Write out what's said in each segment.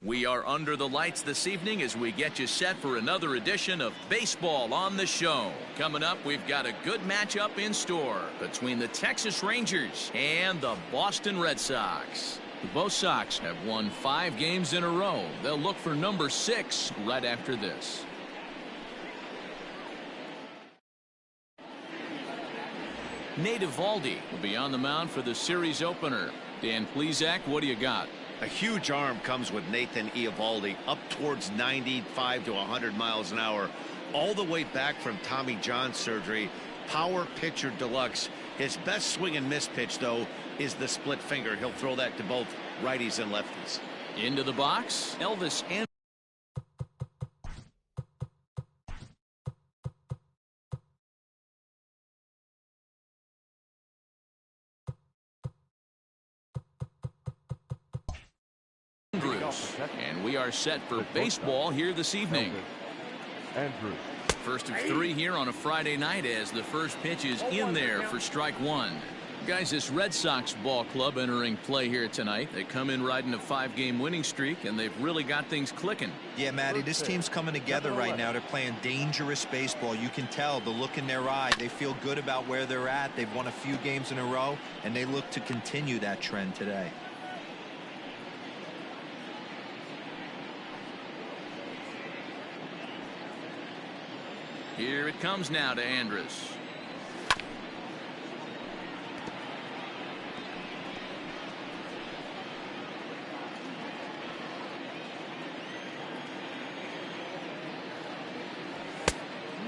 We are under the lights this evening as we get you set for another edition of Baseball on the Show. Coming up, we've got a good matchup in store between the Texas Rangers and the Boston Red Sox. Both Sox have won 5 games in a row. They'll look for number 6 right after this. Nate Eovaldi will be on the mound for the series opener. Dan Plesac, what do you got? A huge arm comes with Nathan Eovaldi, up towards 95 to 100 miles an hour, all the way back from Tommy John surgery. Power pitcher deluxe. His best swing and miss pitch, though, is the split finger. He'll throw that to both righties and lefties. Into the box, Elvis Andrus. And we are set for baseball here this evening. First of 3 here on a Friday night as the first pitch is in there for strike 1. Guys, this Red Sox ball club entering play here tonight. They come in riding a 5-game winning streak, and they've really got things clicking. Yeah, Matty, this team's coming together right now. They're playing dangerous baseball. You can tell the look in their eye. They feel good about where they're at. They've won a few games in a row, and they look to continue that trend today. Here it comes now to Andrus.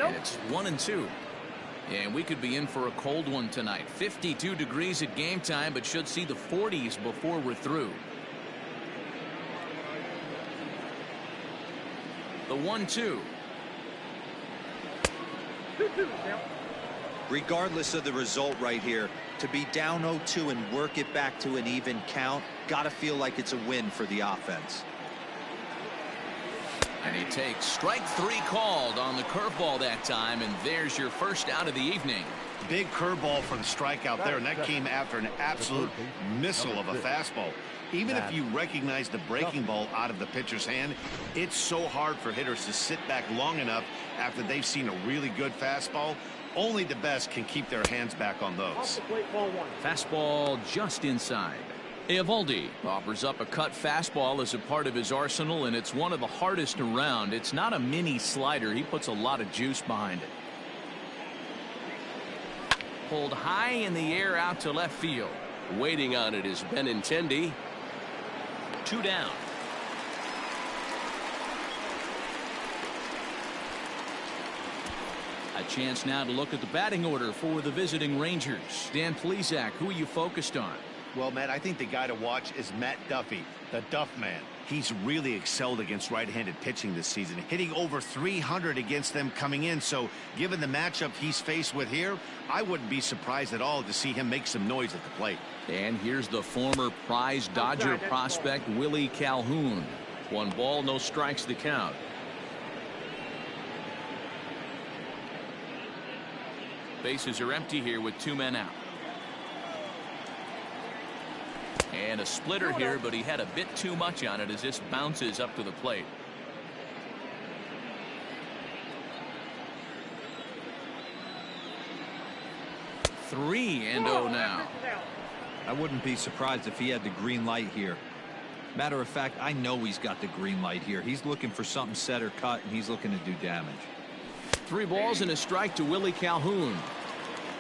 And it's 1-2. And we could be in for a cold one tonight. 52 degrees at game time, but should see the 40s before we're through. The 1-2. Regardless of the result right here, to be down 0-2 and work it back to an even count, gotta feel like it's a win for the offense. And he takes strike 3 called on the curveball that time, and there's your first out of the evening. Big curveball for the strikeout there, and that came after an absolute missile of a fastball. Even if you recognize the breaking ball out of the pitcher's hand, it's so hard for hitters to sit back long enough after they've seen a really good fastball. Only the best can keep their hands back on those. Fastball just inside. Eovaldi offers up a cut fastball as a part of his arsenal, and it's one of the hardest around. It's not a mini slider. He puts a lot of juice behind it. Pulled high in the air out to left field. Waiting on it is Benintendi. 2 down. A chance now to look at the batting order for the visiting Rangers. Dan Plesac, who are you focused on? Well, Matt, I think the guy to watch is Matt Duffy, the Duff Man. He's really excelled against right-handed pitching this season, hitting over 300 against them coming in. So given the matchup he's faced with here, I wouldn't be surprised at all to see him make some noise at the plate. And here's the former prize Dodger prospect Willie Calhoun. 1 ball, no strikes to count. Bases are empty here with 2 men out. And a splitter here, but he had a bit too much on it as this bounces up to the plate. Three and 0 now. I wouldn't be surprised if he had the green light here. Matter of fact, I know he's got the green light here. He's looking for something set or cut, and he's looking to do damage. 3 balls and a strike to Willie Calhoun.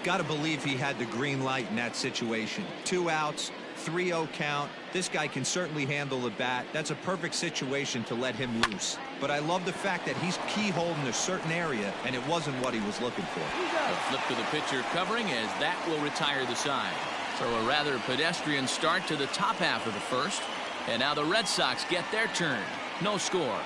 Got to believe he had the green light in that situation. 2 outs, 3-0 count. This guy can certainly handle the bat. That's a perfect situation to let him loose. But I love the fact that he's keyholed in a certain area, and it wasn't what he was looking for. A flip to the pitcher covering as that will retire the side. So a rather pedestrian start to the top half of the first. And now the Red Sox get their turn. No score.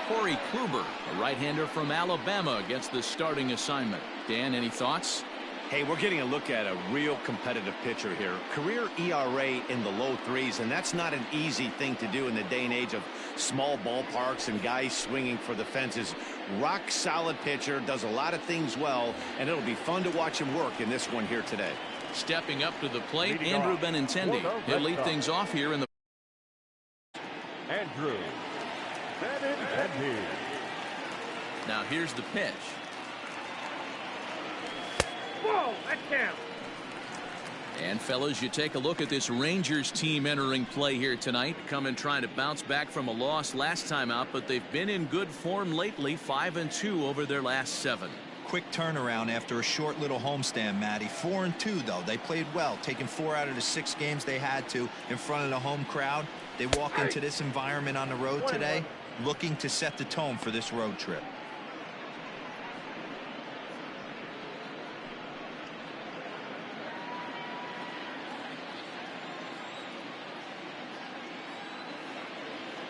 Corey Kluber, a right-hander from Alabama, gets the starting assignment. Dan, any thoughts? Hey, we're getting a look at a real competitive pitcher here. Career ERA in the low 3s, and that's not an easy thing to do in the day and age of small ballparks and guys swinging for the fences. Rock solid pitcher, does a lot of things well, and it'll be fun to watch him work in this one here today. Stepping up to the plate, Andrew Benintendi. He'll lead things off here in the. Andrew Benintendi. Now here's the pitch. Whoa, that counts. And fellas, you take a look at this Rangers team entering play here tonight. Coming trying to bounce back from a loss last time out, but they've been in good form lately. 5-2 over their last 7. Quick turnaround after a short little homestand, Matty. 4-2 though. They played well, taking 4 out of the 6 games they had to in front of the home crowd. They walk into this environment on the road today looking to set the tone for this road trip.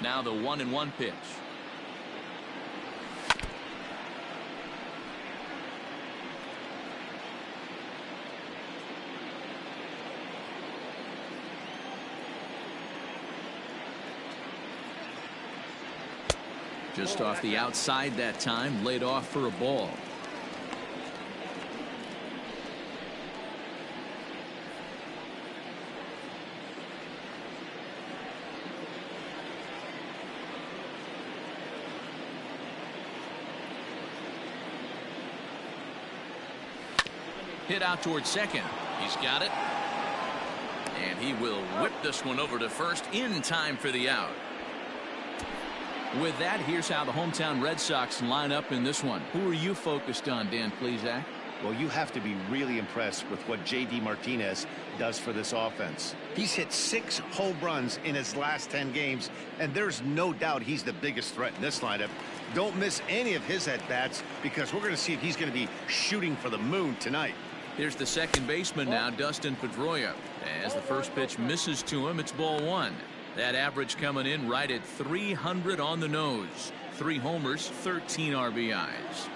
Now the 1-1 pitch. Just off the outside that time, laid off for a ball. Hit out towards second. He's got it. And he will whip this one over to first in time for the out. With that, here's how the hometown Red Sox line up in this one. Who are you focused on, Dan Plesac? Well, you have to be really impressed with what J.D. Martinez does for this offense. He's hit 6 home runs in his last 10 games, and there's no doubt he's the biggest threat in this lineup. Don't miss any of his at-bats because we're going to see if he's going to be shooting for the moon tonight. Here's the second baseman now, Dustin Pedroia. As the first pitch misses to him, it's ball 1. That average coming in right at 300 on the nose. 3 homers, 13 RBIs.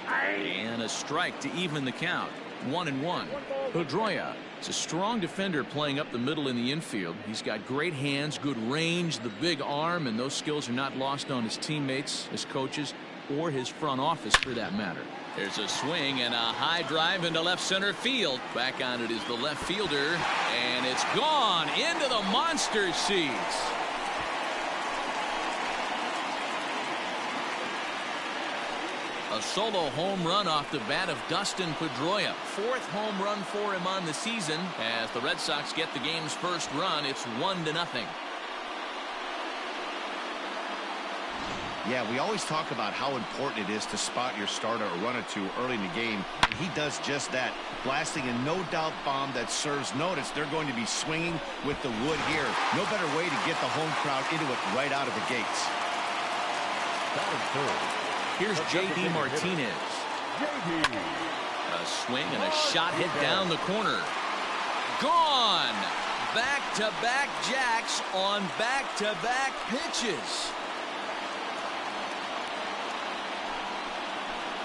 And a strike to even the count. 1-1. Pedroia is a strong defender playing up the middle in the infield. He's got great hands, good range, the big arm, and those skills are not lost on his teammates, his coaches, or his front office for that matter. There's a swing and a high drive into left center field. Back on it is the left fielder, and it's gone into the monster seats. A solo home run off the bat of Dustin Pedroia. 4th home run for him on the season. As the Red Sox get the game's first run, it's 1-0. Yeah, we always talk about how important it is to spot your starter or run or two early in the game. And he does just that, blasting a no-doubt bomb that serves notice. They're going to be swinging with the wood here. No better way to get the home crowd into it right out of the gates. Here's J.D. Martinez. A swing and a shot hit down the corner. Gone! Back-to-back jacks on back-to-back pitches.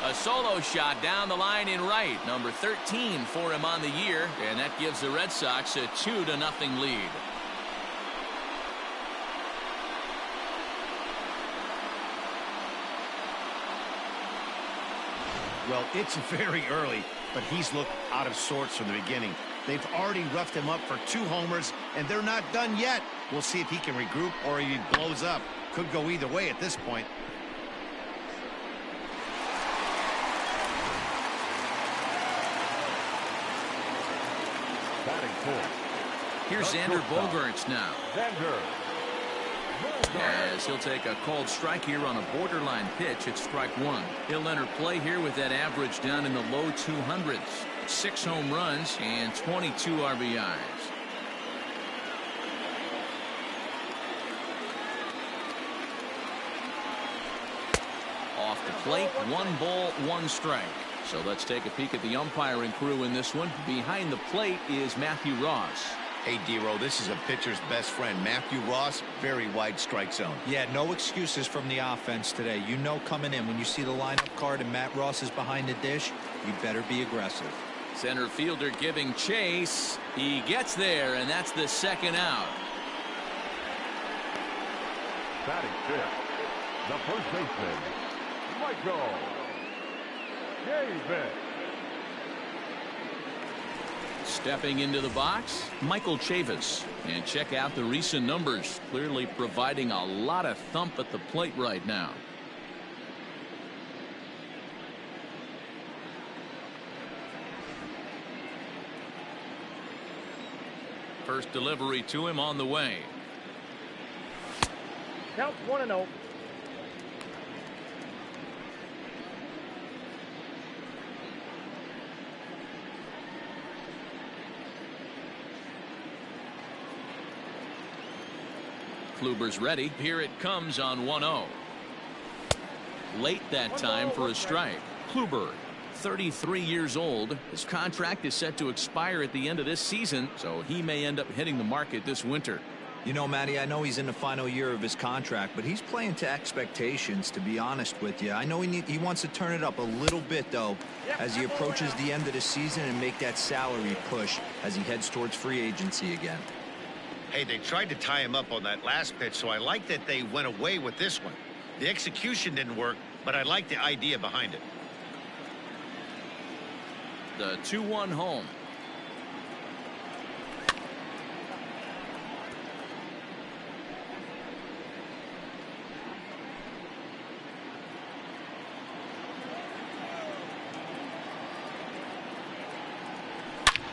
A solo shot down the line in right. Number 13 for him on the year. And that gives the Red Sox a 2-0 lead. Well, it's very early, but he's looked out of sorts from the beginning. They've already roughed him up for 2 homers, and they're not done yet. We'll see if he can regroup or he blows up. Could go either way at this point. Here's Xander Bogaerts now. As he'll take a called strike here on a borderline pitch. It's strike 1. He'll enter play here with that average down in the low 200s. 6 home runs and 22 RBIs. Off the plate, 1 ball, 1 strike. So let's take a peek at the umpiring crew in this one. Behind the plate is Matthew Ross. Hey, D-Row, this is a pitcher's best friend. Matthew Ross, very wide strike zone. Yeah, no excuses from the offense today. You know coming in when you see the lineup card and Matt Ross is behind the dish, you better be aggressive. Center fielder giving chase. He gets there, and that's the 2nd out. Batting 5th, the first baseman, Michael Davis. Stepping into the box, Michael Chavis. And check out the recent numbers. Clearly providing a lot of thump at the plate right now. First delivery to him on the way. Count 1-0. Kluber's ready. Here it comes on 1-0. Late that time for a strike. Kluber, 33 years old. His contract is set to expire at the end of this season, so he may end up hitting the market this winter. You know, Matty, I know he's in the final year of his contract, but he's playing to expectations, to be honest with you. I know he wants to turn it up a little bit, though, as he approaches the end of the season and make that salary push as he heads towards free agency again. Hey, they tried to tie him up on that last pitch, so I like that they went away with this one. The execution didn't work, but I like the idea behind it. The 2-1 home.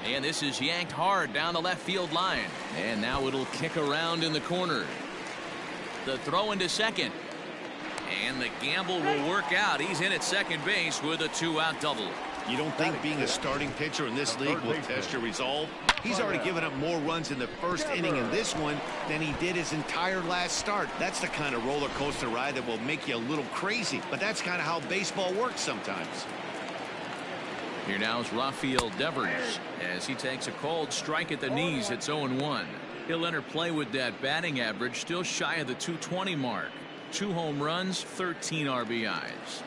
And this is yanked hard down the left field line. And now it'll kick around in the corner. The throw into second. And the gamble will work out. He's in at second base with a 2-out double. You don't think being a starting pitcher in this league will test your resolve? He's already given up more runs in the first inning in this one than he did his entire last start. That's the kind of roller coaster ride that will make you a little crazy. But that's kind of how baseball works sometimes. Here now is Rafael Devers as he takes a cold strike at the knees. It's 0-1. He'll enter play with that batting average still shy of the 220 mark. 2 home runs, 13 RBIs.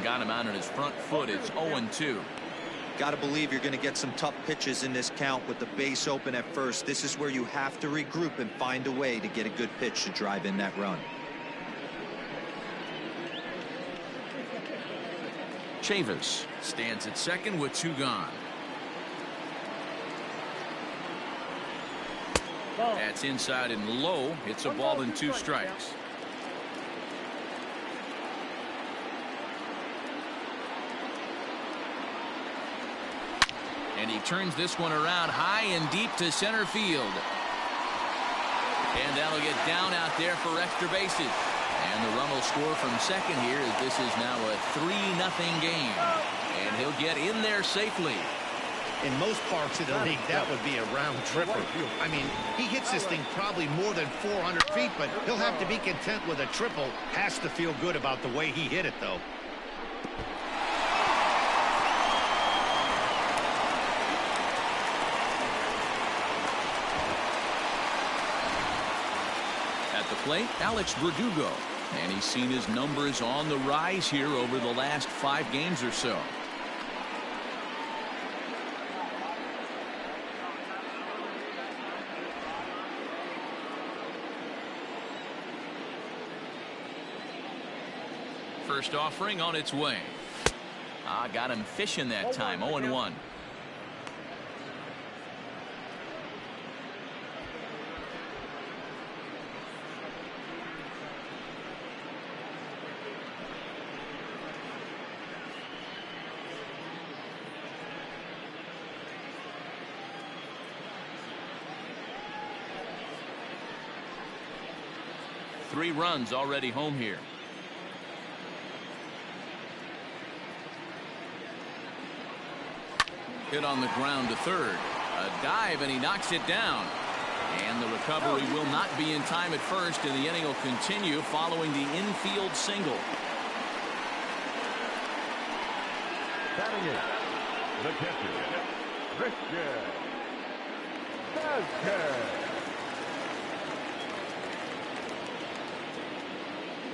Got him out on his front foot. It's 0-2. Got to believe you're going to get some tough pitches in this count with the base open at first. This is where you have to regroup and find a way to get a good pitch to drive in that run. Chavis stands at second with 2 gone. That's inside and low. It's a ball and 2 strikes. And he turns this one around high and deep to center field. And that'll get down out there for extra bases. And the run will score from second here as this is now a 3-0 game. And he'll get in there safely. In most parts of the league, that would be a round tripper. I mean, he hits this thing probably more than 400 feet, but he'll have to be content with a triple. Has to feel good about the way he hit it, though. At the plate, Alex Verdugo. And he's seen his numbers on the rise here over the last 5 games or so. First offering on its way. Got him fishing that time. 0-1. Three runs already home here. Hit on the ground to third. A dive and he knocks it down. And the recovery will not be in time at first, and the inning will continue following the infield single. Batting in, the catcher, Christian Vázquez.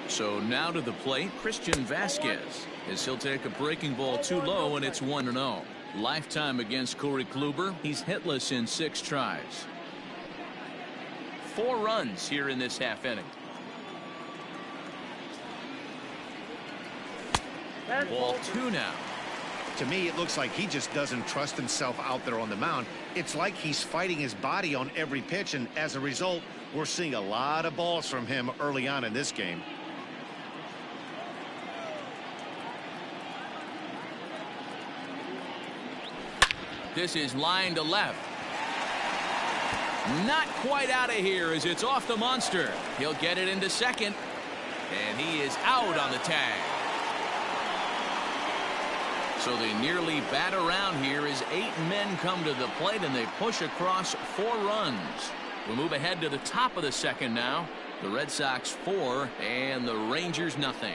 So now to the plate, Christian Vázquez, as he'll take a breaking ball too low, and it's 1-0. Lifetime against Corey Kluber. He's hitless in 6 tries. 4 runs here in this half inning. Ball 2 now. To me, it looks like he just doesn't trust himself out there on the mound. It's like he's fighting his body on every pitch, and as a result, we're seeing a lot of balls from him early on in this game. This is line to left. Not quite out of here as it's off the monster. He'll get it into second, and he is out on the tag. So they nearly bat around here as 8 men come to the plate and they push across 4 runs. We'll move ahead to the top of the second now. The Red Sox 4 and the Rangers nothing.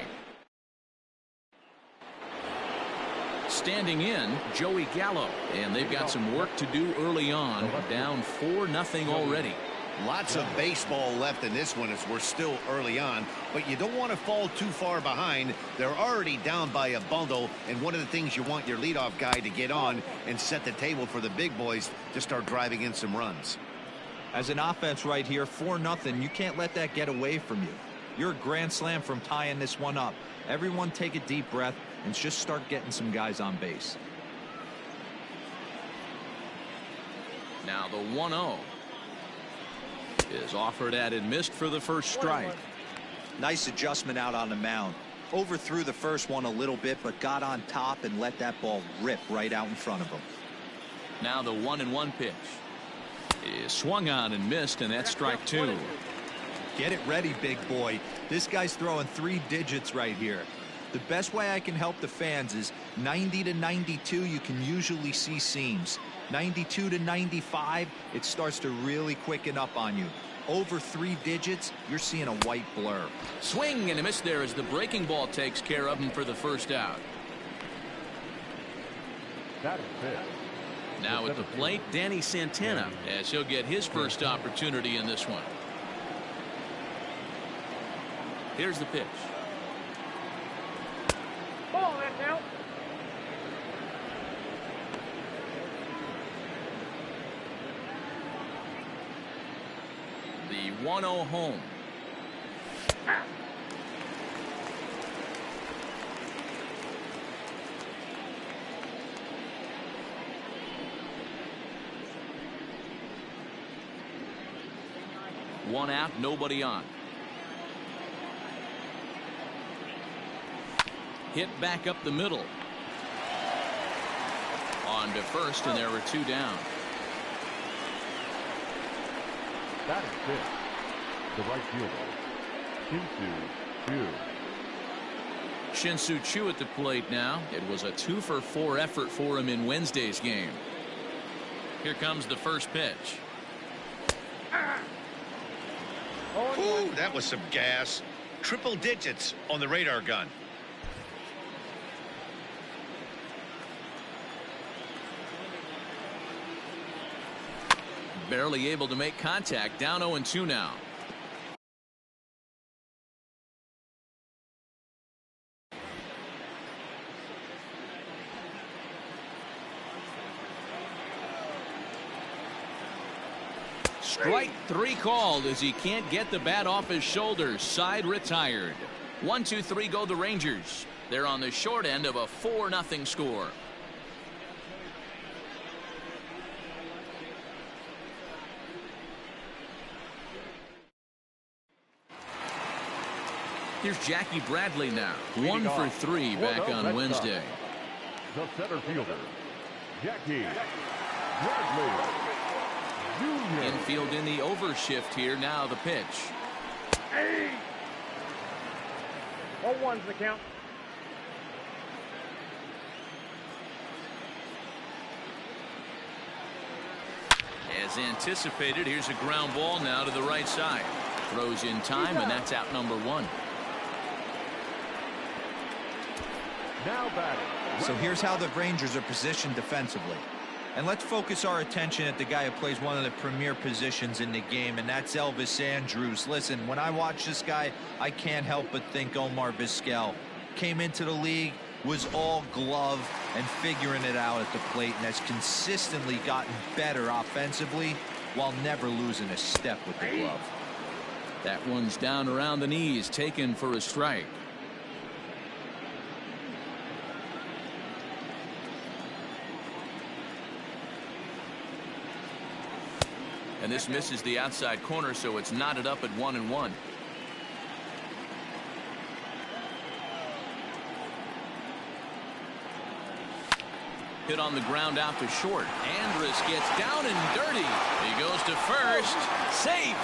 Standing in, Joey Gallo, and they've got some work to do early on, down 4-0 already. Lots of baseball left in this one as we're still early on, but you don't want to fall too far behind. They're already down by a bundle, and one of the things you want your leadoff guy to get on and set the table for the big boys to start driving in some runs. As an offense right here, 4-0, you can't let that get away from you. You're a grand slam from tying this one up. Everyone take a deep breath and just start getting some guys on base. Now the 1-0 is offered at and missed for the first strike. Nice adjustment out on the mound. Overthrew the first one a little bit, but got on top and let that ball rip right out in front of him. Now the 1-1 pitch is swung on and missed, and that's strike 2. Get it ready, big boy. This guy's throwing 3 digits right here. The best way I can help the fans is 90 to 92, you can usually see seams. 92 to 95, it starts to really quicken up on you. Over 3 digits, you're seeing a white blur. Swing and a miss there as the breaking ball takes care of him for the first out. That is it. Now at the plate, Danny Santana, as he'll get his first opportunity in this one. Here's the pitch. Ball, that's out. The 1-0 home. One out, nobody on. Hit back up the middle. On to first, and there were 2 down. That is it. The right fielder, Shin-Soo Choo. Shin-Soo Choo at the plate now. It was a 2-for-4 effort for him in Wednesday's game. Here comes the first pitch. Ooh, that was some gas. Triple digits on the radar gun. Barely able to make contact. Down 0-2 now. Strike 3 called as he can't get the bat off his shoulders. Side retired. 1-2-3 go the Rangers. They're on the short end of a 4-0 score. Here's Jackie Bradley now. 1 for 3 back on Wednesday. The center fielder, Jackie Bradley Jr. Infield in the overshift here. Now the pitch. 0-1's the count. As anticipated, here's a ground ball now to the right side. Throws in time, and that's out number 1. Now batting. So here's how the Rangers are positioned defensively. And let's focus our attention at the guy who plays one of the premier positions in the game, and that's Elvis Andrus. Listen, when I watch this guy, I can't help but think Omar Vizquel. Came into the league, was all glove and figuring it out at the plate, and has consistently gotten better offensively. while never losing a step with the glove. That one's down around the knees, taken for a strike. And this misses the outside corner, so it's knotted up at 1-1. Hit on the ground out to short. Andrus gets down and dirty. He goes to first. Safe.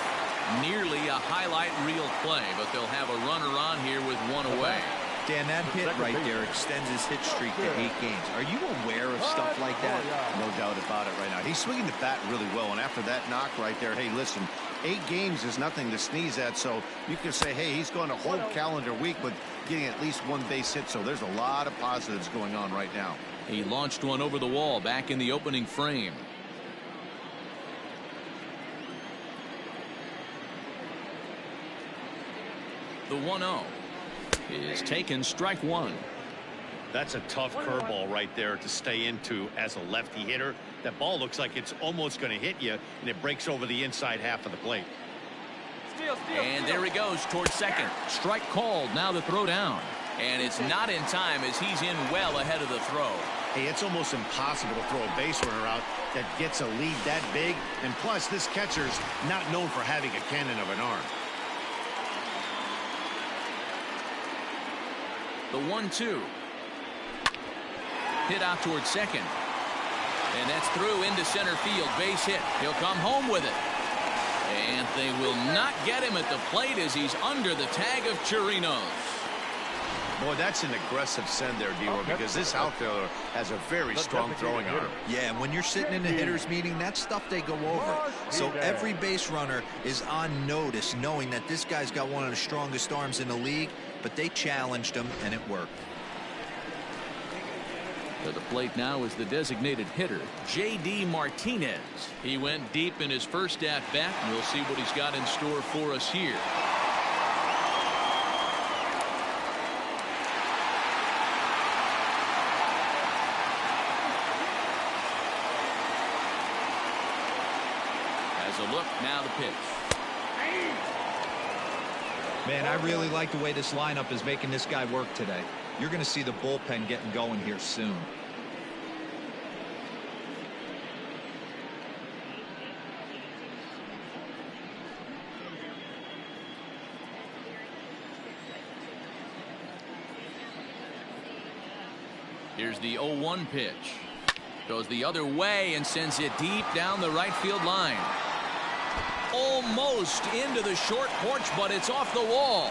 Nearly a highlight reel play, but they'll have a runner on here with one away. Dan, that hit right there extends his hit streak to 8 games. Are you aware of stuff like that? No doubt about it right now. He's swinging the bat really well, and after that knock right there, hey, listen, 8 games is nothing to sneeze at, so you can say, hey, he's going a whole calendar week with getting at least 1 base hit, so there's a lot of positives going on right now. He launched one over the wall back in the opening frame. The 1-0 is taken, strike 1. That's a tough curveball right there to stay into as a lefty hitter. That ball looks like it's almost going to hit you, and it breaks over the inside half of the plate. And there he goes towards second. Strike called. Now the throw down. And it's not in time as he's in well ahead of the throw. Hey, it's almost impossible to throw a base runner out that gets a lead that big. And plus, this catcher's not known for having a cannon of an arm. The 1-2. Hit out towards second. And that's through into center field. Base hit. He'll come home with it. And they will not get him at the plate as he's under the tag of Chirinos. Boy, that's an aggressive send there, D-Roy, because this outfielder has a very strong throwing arm. Yeah, and when you're sitting in a hitter's meeting, that's stuff they go over. So every base runner is on notice, knowing that this guy's got one of the strongest arms in the league, but they challenged him, and it worked. To the plate now is the designated hitter, J.D. Martinez. He went deep in his first at-bat, and we'll see what he's got in store for us here. As a look, now the pitch. Man, I really like the way this lineup is making this guy work today. You're going to see the bullpen getting going here soon. Here's the 0-1 pitch. Goes the other way and sends it deep down the right field line. Almost into the short porch, but it's off the wall.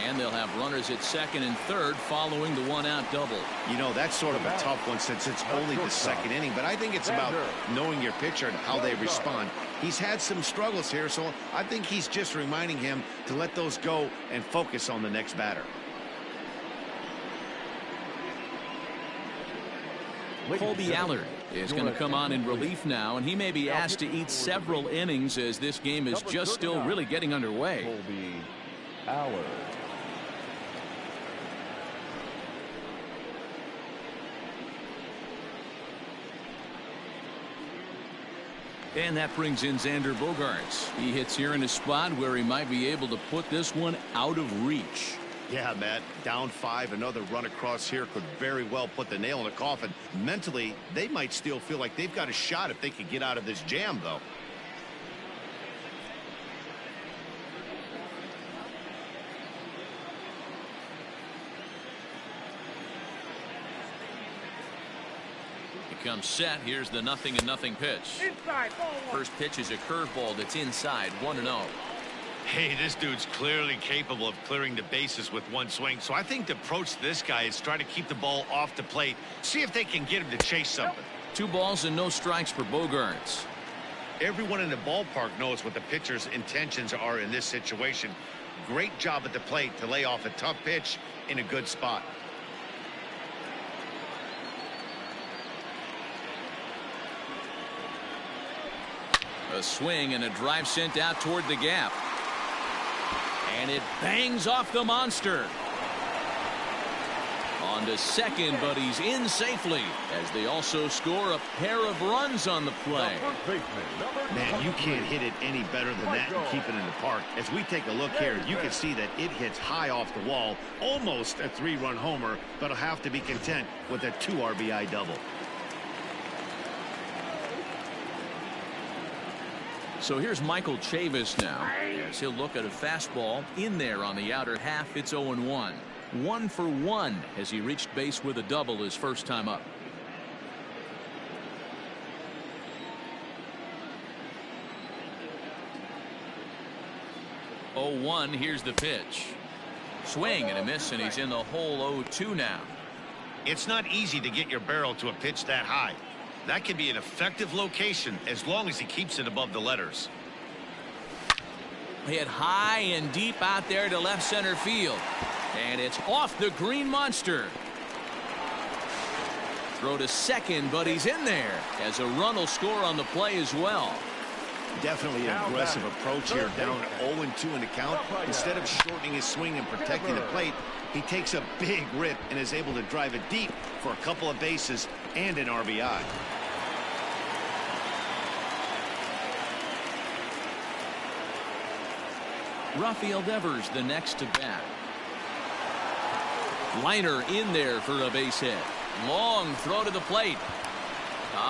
And they'll have runners at second and third following the one-out double. You know, that's sort of a tough one since it's only the second inning, but I think it's about knowing your pitcher and how they respond. He's had some struggles here, so I think he's just reminding him to let those go and focus on the next batter. Colby Allard is going to come on in relief now, and he may be asked to eat several innings as this game is just still really getting underway. Colby Allard. And that brings in Xander Bogaerts. He hits here in a spot where he might be able to put this one out of reach. Yeah, Matt, down 5, another run across here could very well put the nail in the coffin. Mentally, they might still feel like they've got a shot if they could get out of this jam, though. He comes set. Here's the 0-0 pitch. Inside, ball one. First pitch is a curveball that's inside, 1-0. Hey, this dude's clearly capable of clearing the bases with one swing. So I think the approach to this guy is try to keep the ball off the plate. See if they can get him to chase something. 2 balls and no strikes for Bogaerts. Everyone in the ballpark knows what the pitcher's intentions are in this situation. Great job at the plate to lay off a tough pitch in a good spot. A swing and a drive sent out toward the gap. And it bangs off the monster. On to second, but he's in safely as they also score a pair of runs on the play. Man, you can't hit it any better than that and keep it in the park. As we take a look here, you can see that it hits high off the wall, almost a 3-run homer, but he'll have to be content with a 2 RBI double. So here's Michael Chavis now, as he'll look at a fastball in there on the outer half. It's 0-1. 1 for 1 as he reached base with a double his first time up. Oh, 1. Here's the pitch. Swing and a miss, and he's in the hole. 0-2 now. It's not easy to get your barrel to a pitch that high. That can be an effective location as long as he keeps it above the letters. Hit high and deep out there to left center field. And it's off the green monster. Throw to second, but he's in there as a run will score on the play as well. Definitely an aggressive approach here, down 0-2 in the count. Instead of shortening his swing and protecting the plate, he takes a big rip and is able to drive it deep for a couple of bases and an RBI. Rafael Devers the next to bat. Liner in there for a base hit. Long throw to the plate.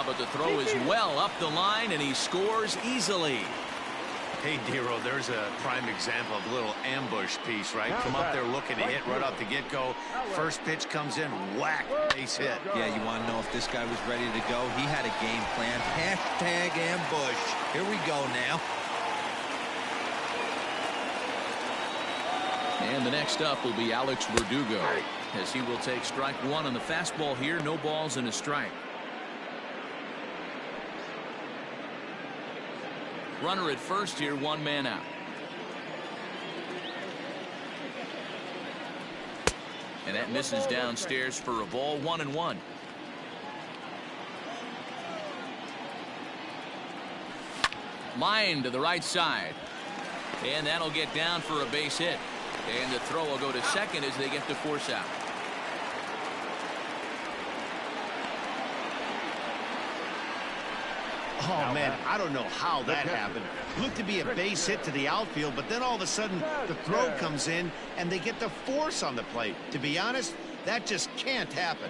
But the throw is well up the line, and he scores easily. Hey, Dero, there's a prime example of a little ambush piece, right? Come up there looking to hit right off the get-go. First pitch comes in, whack, base hit. Yeah, you want to know if this guy was ready to go? He had a game plan. Hashtag ambush. Here we go now. And the next up will be Alex Verdugo, as he will take strike 1 on the fastball here. No balls and a strike. Runner at first here, 1 man out. And that misses downstairs for a ball. 1-1. Line to the right side. And that'll get down for a base hit. And the throw will go to second as they get the force out. Oh, man, I don't know how that happened. Looked to be a base hit to the outfield, but then all of a sudden the throw comes in and they get the force on the plate. To be honest, that just can't happen.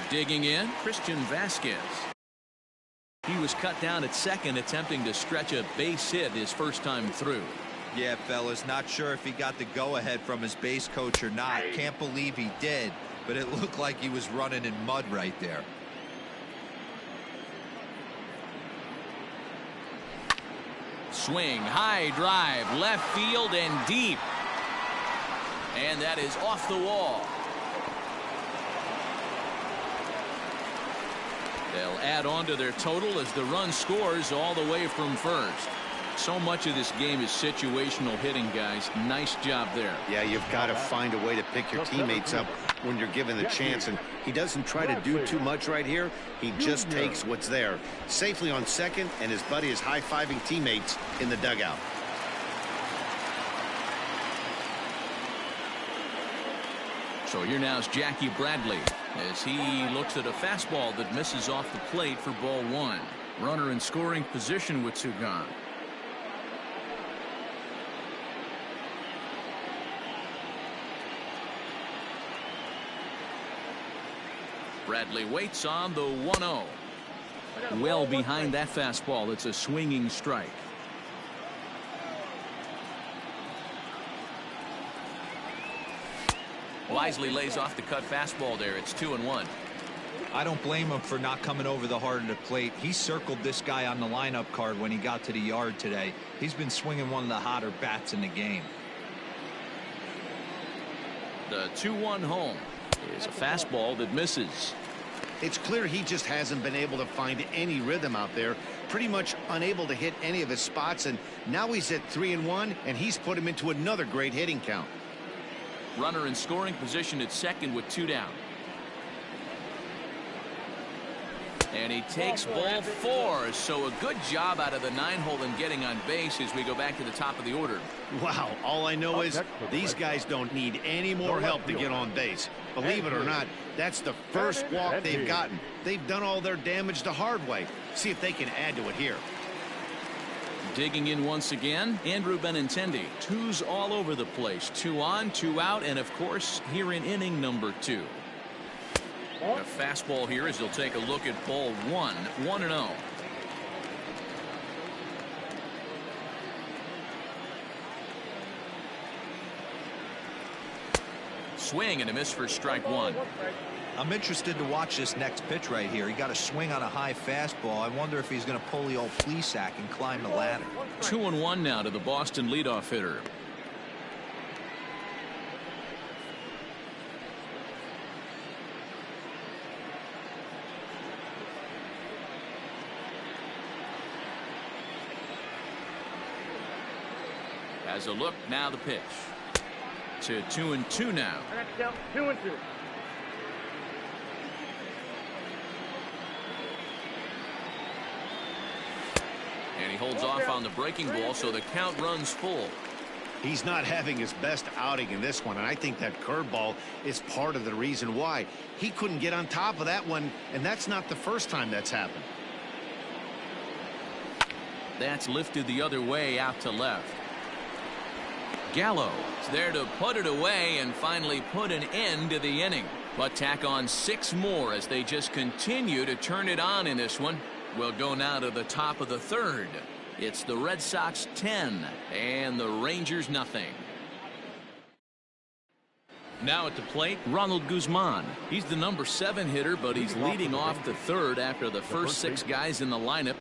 Digging in, Christian Vasquez. He was cut down at second, attempting to stretch a base hit his first time through. Yeah, fellas, not sure if he got the go-ahead from his base coach or not. Can't believe he did, but it looked like he was running in mud right there. Swing, high drive, left field and deep. And that is off the wall. They'll add on to their total as the run scores all the way from first. So much of this game is situational hitting, guys. Nice job there. Yeah, you've got to find a way to pick your teammates up when you're given the chance, and he doesn't try to do too much right here. He just takes what's there. Safely on second, and his buddy is high-fiving teammates in the dugout. So here now is Jackie Bradley as he looks at a fastball that misses off the plate for ball 1. Runner in scoring position with 2 gone. Bradley waits on the 1-0. Well behind that fastball. It's a swinging strike. Wisely lays off the cut fastball there. It's 2-1. I don't blame him for not coming over the heart of the plate. He circled this guy on the lineup card when he got to the yard today. He's been swinging one of the hotter bats in the game. The 2-1 home is a fastball that misses. It's clear he just hasn't been able to find any rhythm out there. Pretty much unable to hit any of his spots, and now he's at 3-1, and he's put him into another great hitting count. Runner in scoring position at second with 2 down. And he takes ball 4, so a good job out of the 9-hole in getting on base as we go back to the top of the order. Wow, all I know is these guys don't need any more help to get on base. Believe it or not, that's the first walk they've gotten. They've done all their damage the hard way. See if they can add to it here. Digging in once again, Andrew Benintendi. 2s all over the place. 2 on, 2 out, and of course, here in inning number 2. A fastball here as he'll take a look at ball 1, 1-0. Swing and a miss for strike 1. I'm interested to watch this next pitch right here. He got a swing on a high fastball. I wonder if he's going to pull the old Plesac and climb the ladder. 2-1 now to the Boston leadoff hitter. Has a look, now the pitch. To 2-2 now. 2-2. And he holds off on the breaking ball, so the count runs full. He's not having his best outing in this one, and I think that curveball is part of the reason why. He couldn't get on top of that one, and that's not the first time that's happened. That's lifted the other way out to left. Gallo is there to put it away and finally put an end to the inning. But tack on 6 more as they just continue to turn it on in this one. We'll go now to the top of the 3rd. It's the Red Sox 10 and the Rangers nothing. Now at the plate, Ronald Guzman. He's the number 7 hitter, but he's leading off the 3rd after the first 6 guys in the lineup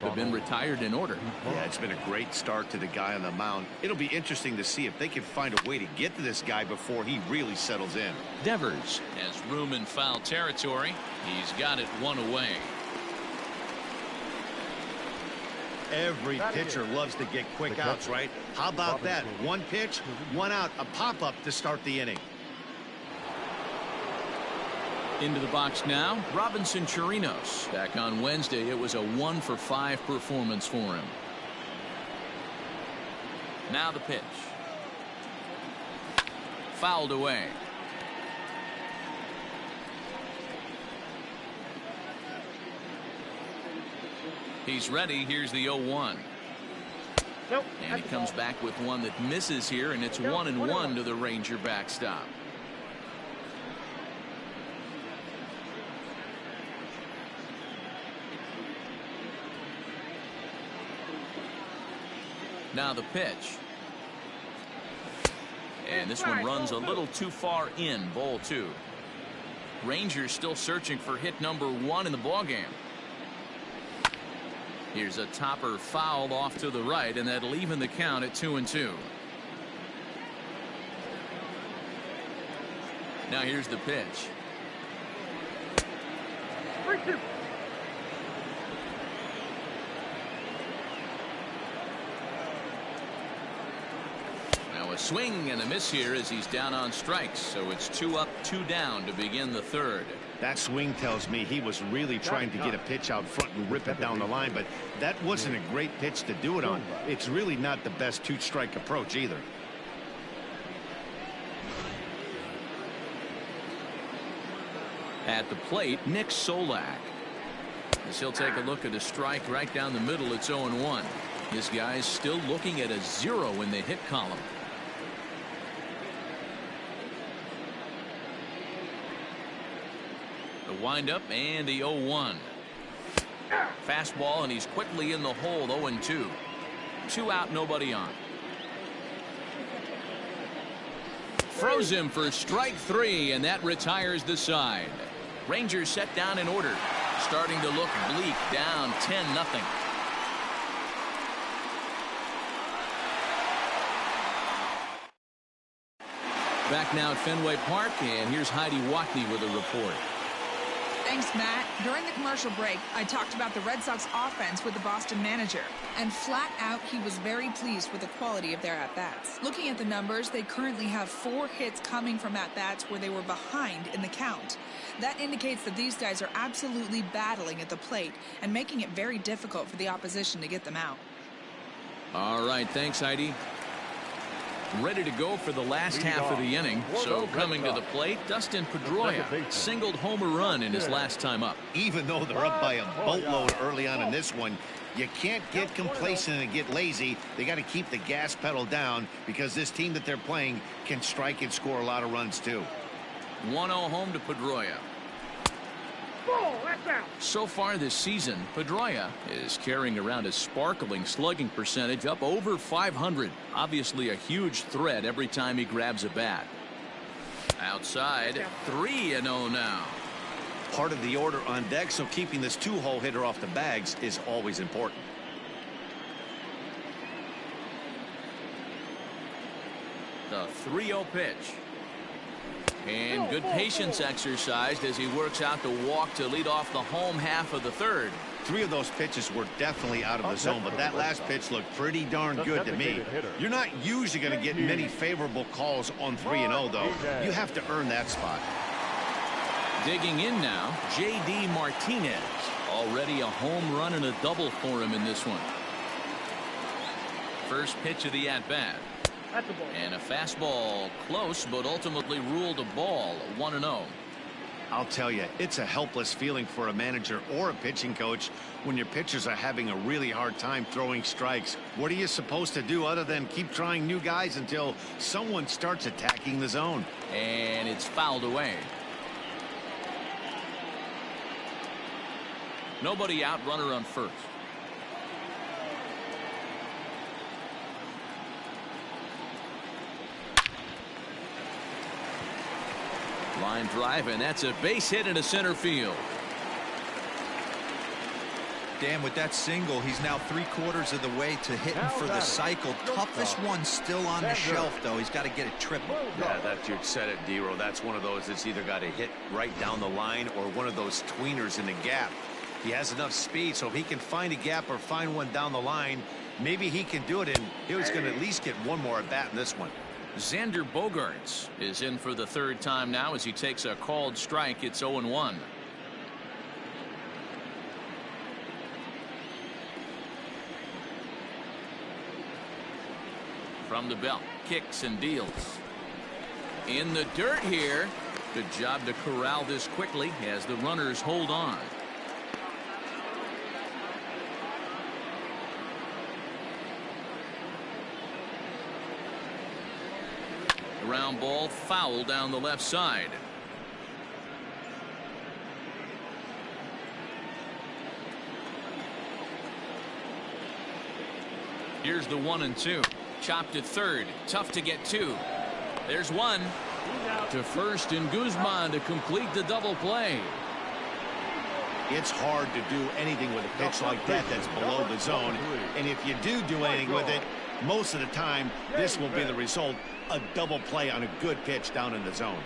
have been retired in order. Yeah, it's been a great start to the guy on the mound. It'll be interesting to see if they can find a way to get to this guy before he really settles in. Devers has room in foul territory. He's got it 1 away. Every pitcher loves to get quick outs, right? How about that? 1 pitch, 1 out, a pop-up to start the inning. Into the box now, Robinson Chirinos. Back on Wednesday, it was a 1-for-5 performance for him. Now the pitch. Fouled away. He's ready. Here's the 0-1. Nope. And he comes back with one that misses here, and it's 1-1 to the Ranger backstop. Now the pitch. And this one runs a little too far in, ball 2. Rangers still searching for hit number 1 in the ballgame. Here's a topper fouled off to the right, and that'll even the count at 2-2. Now here's the pitch. 3-2. A swing and a miss here as he's down on strikes, so it's 2 up, 2 down to begin the 3rd. That swing tells me he was really trying to get a pitch out front and rip it down the line, but that wasn't a great pitch to do it on. It's really not the best 2-strike approach either. At the plate, Nick Solak. As he'll take a look at a strike right down the middle, it's 0-1. This guy's still looking at a 0 in the hit column. The windup and the 0-1. Fastball, and he's quickly in the hole. 0-2. 2 out, nobody on. Throws him for strike 3, and that retires the side. Rangers set down in order. Starting to look bleak, down 10-0. Back now at Fenway Park, and here's Heidi Watney with a report. Thanks, Matt. During the commercial break, I talked about the Red Sox offense with the Boston manager. And flat out, he was very pleased with the quality of their at-bats. Looking at the numbers, they currently have 4 hits coming from at-bats where they were behind in the count. That indicates that these guys are absolutely battling at the plate and making it very difficult for the opposition to get them out. All right, thanks, Heidi. Ready to go for the last half of the inning. So coming to the plate, Dustin Pedroia singled home a run in his last time up. Even though they're up by a boatload early on in this one, you can't get complacent and get lazy. They got to keep the gas pedal down because this team that they're playing can strike and score a lot of runs too. 1-0 home to Pedroia. So far this season, Pedroia is carrying around a sparkling slugging percentage up over 500. Obviously a huge threat every time he grabs a bat. Outside, 3-0 now. Part of the order on deck, so keeping this 2-hole hitter off the bags is always important. The 3-0 pitch. And good patience exercised as he works out the walk to lead off the home half of the third. 3 of those pitches were definitely out of the zone, but that last pitch looked pretty darn good to me. You're not usually going to get many favorable calls on 3-0, though. You have to earn that spot. Digging in now, J.D. Martinez. Already a home run and a double for him in this one. First pitch of the at-bat. And a fastball close, but ultimately ruled a ball. 1-0. I'll tell you, it's a helpless feeling for a manager or a pitching coach when your pitchers are having a really hard time throwing strikes. What are you supposed to do other than keep trying new guys until someone starts attacking the zone? And it's fouled away. Nobody out, runner on first. Line drive, and that's a base hit into center field. Dan, with that single, he's now 3/4 of the way to hitting for the cycle. Toughest one still on the shelf, though. He's got to get it triple. Yeah, that you said it, Dero. That's one of those that's either got to hit right down the line or one of those tweeners in the gap. He has enough speed, so if he can find a gap or find one down the line, maybe he can do it, and he was going to at least get one more at bat in this one. Xander Bogaerts is in for the third time now as he takes a called strike. It's 0-1. From the belt, kicks and deals. In the dirt here. Good job to corral this quickly as the runners hold on. Ground ball foul down the left side. Here's the 1-2. Chopped at third. Tough to get to. There's one. To first, and Guzman to complete the double play. It's hard to do anything with a pitch like that that's below the zone. And if you do anything with it, most of the time, this will be the result. A double play on a good pitch down in the zone.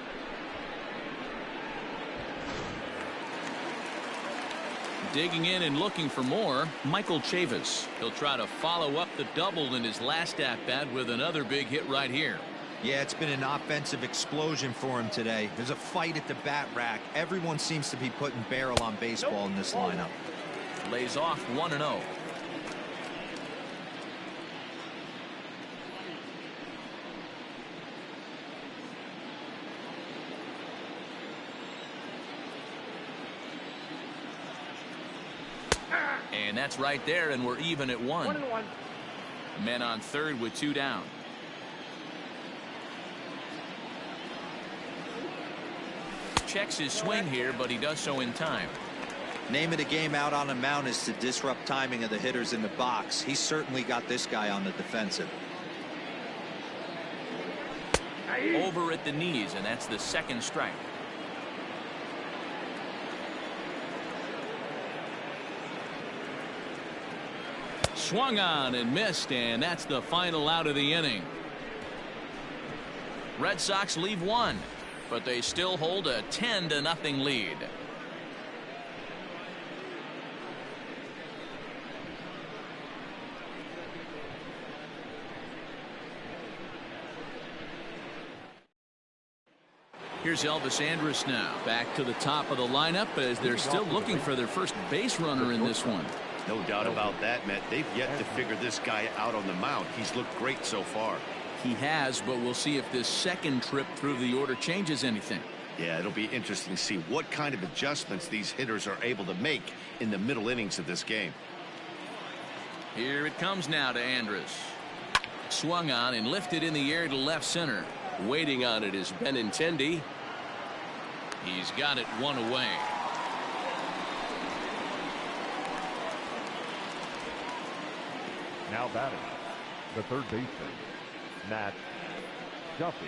Digging in and looking for more, Michael Chavis. He'll try to follow up the double in his last at-bat with another big hit right here. Yeah, it's been an offensive explosion for him today. There's a fight at the bat rack. Everyone seems to be putting barrel on baseball in this lineup. Lays off 1-0. And that's right there, and we're even at 1. 1-1. Men on third with 2 down. Checks his swing here, but he does so in time. Name of the game out on the mound is to disrupt timing of the hitters in the box. He's certainly got this guy on the defensive. Over at the knees, and that's the second strike. Swung on and missed, and that's the final out of the inning. Red Sox leave 1, but they still hold a 10-0 lead. Here's Elvis Andrus now. Back to the top of the lineup as they're still looking for their first base runner in this one. No doubt about that, Matt. They've yet to figure this guy out on the mound. He's looked great so far. He has, but we'll see if this second trip through the order changes anything. Yeah, it'll be interesting to see what kind of adjustments these hitters are able to make in the middle innings of this game. Here it comes now to Andrus. Swung on and lifted in the air to left center. Waiting on it is Benintendi. He's got it one away. Now batting, the third baseman, Matt Duffy.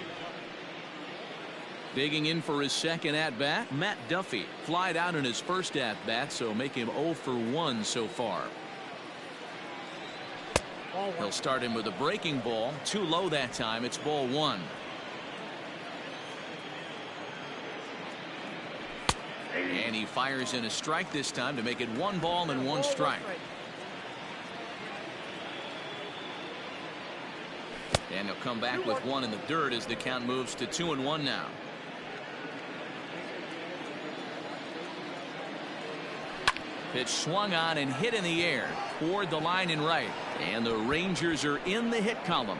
Digging in for his second at-bat, Matt Duffy. Flied out in his first at-bat, so make him 0 for 1 so far. He'll start him with a breaking ball. Too low that time. It's ball 1. And he fires in a strike this time to make it 1 ball and 1 strike. And he'll come back with 1 in the dirt as the count moves to 2-1 now. Pitch swung on and hit in the air toward the line and right. And the Rangers are in the hit column.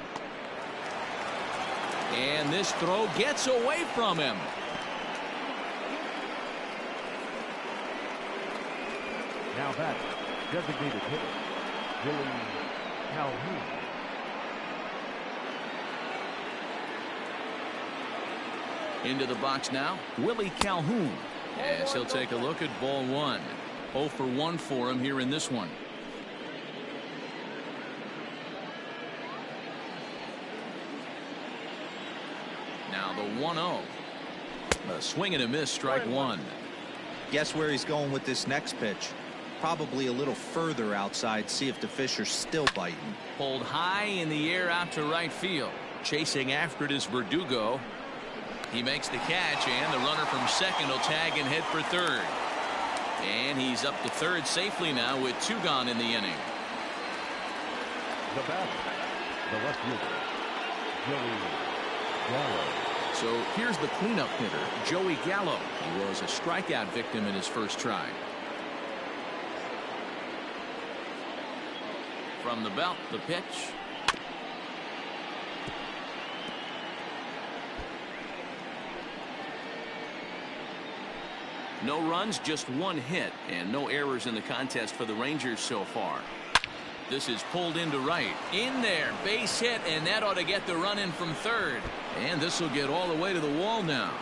And this throw gets away from him. Now batting, designated hitter, Willie Calhoun. Into the box now, Willie Calhoun. As he'll take a look at ball 1. 0 for 1 for him here in this one. Now the 1-0. A swing and a miss, strike 1. Guess where he's going with this next pitch? Probably a little further outside. See if the fish are still biting. Pulled high in the air out to right field. Chasing after it is Verdugo. He makes the catch, and the runner from second will tag and head for third. And he's up to third safely now with 2 gone in the inning. The batter, the left fielder, Joey Gallo. So here's the cleanup hitter, Joey Gallo. He was a strikeout victim in his first try. From the belt, the pitch. No runs, just 1 hit, and no errors in the contest for the Rangers so far. This is pulled into right. In there, base hit, and that ought to get the run in from third. And this will get all the way to the wall now.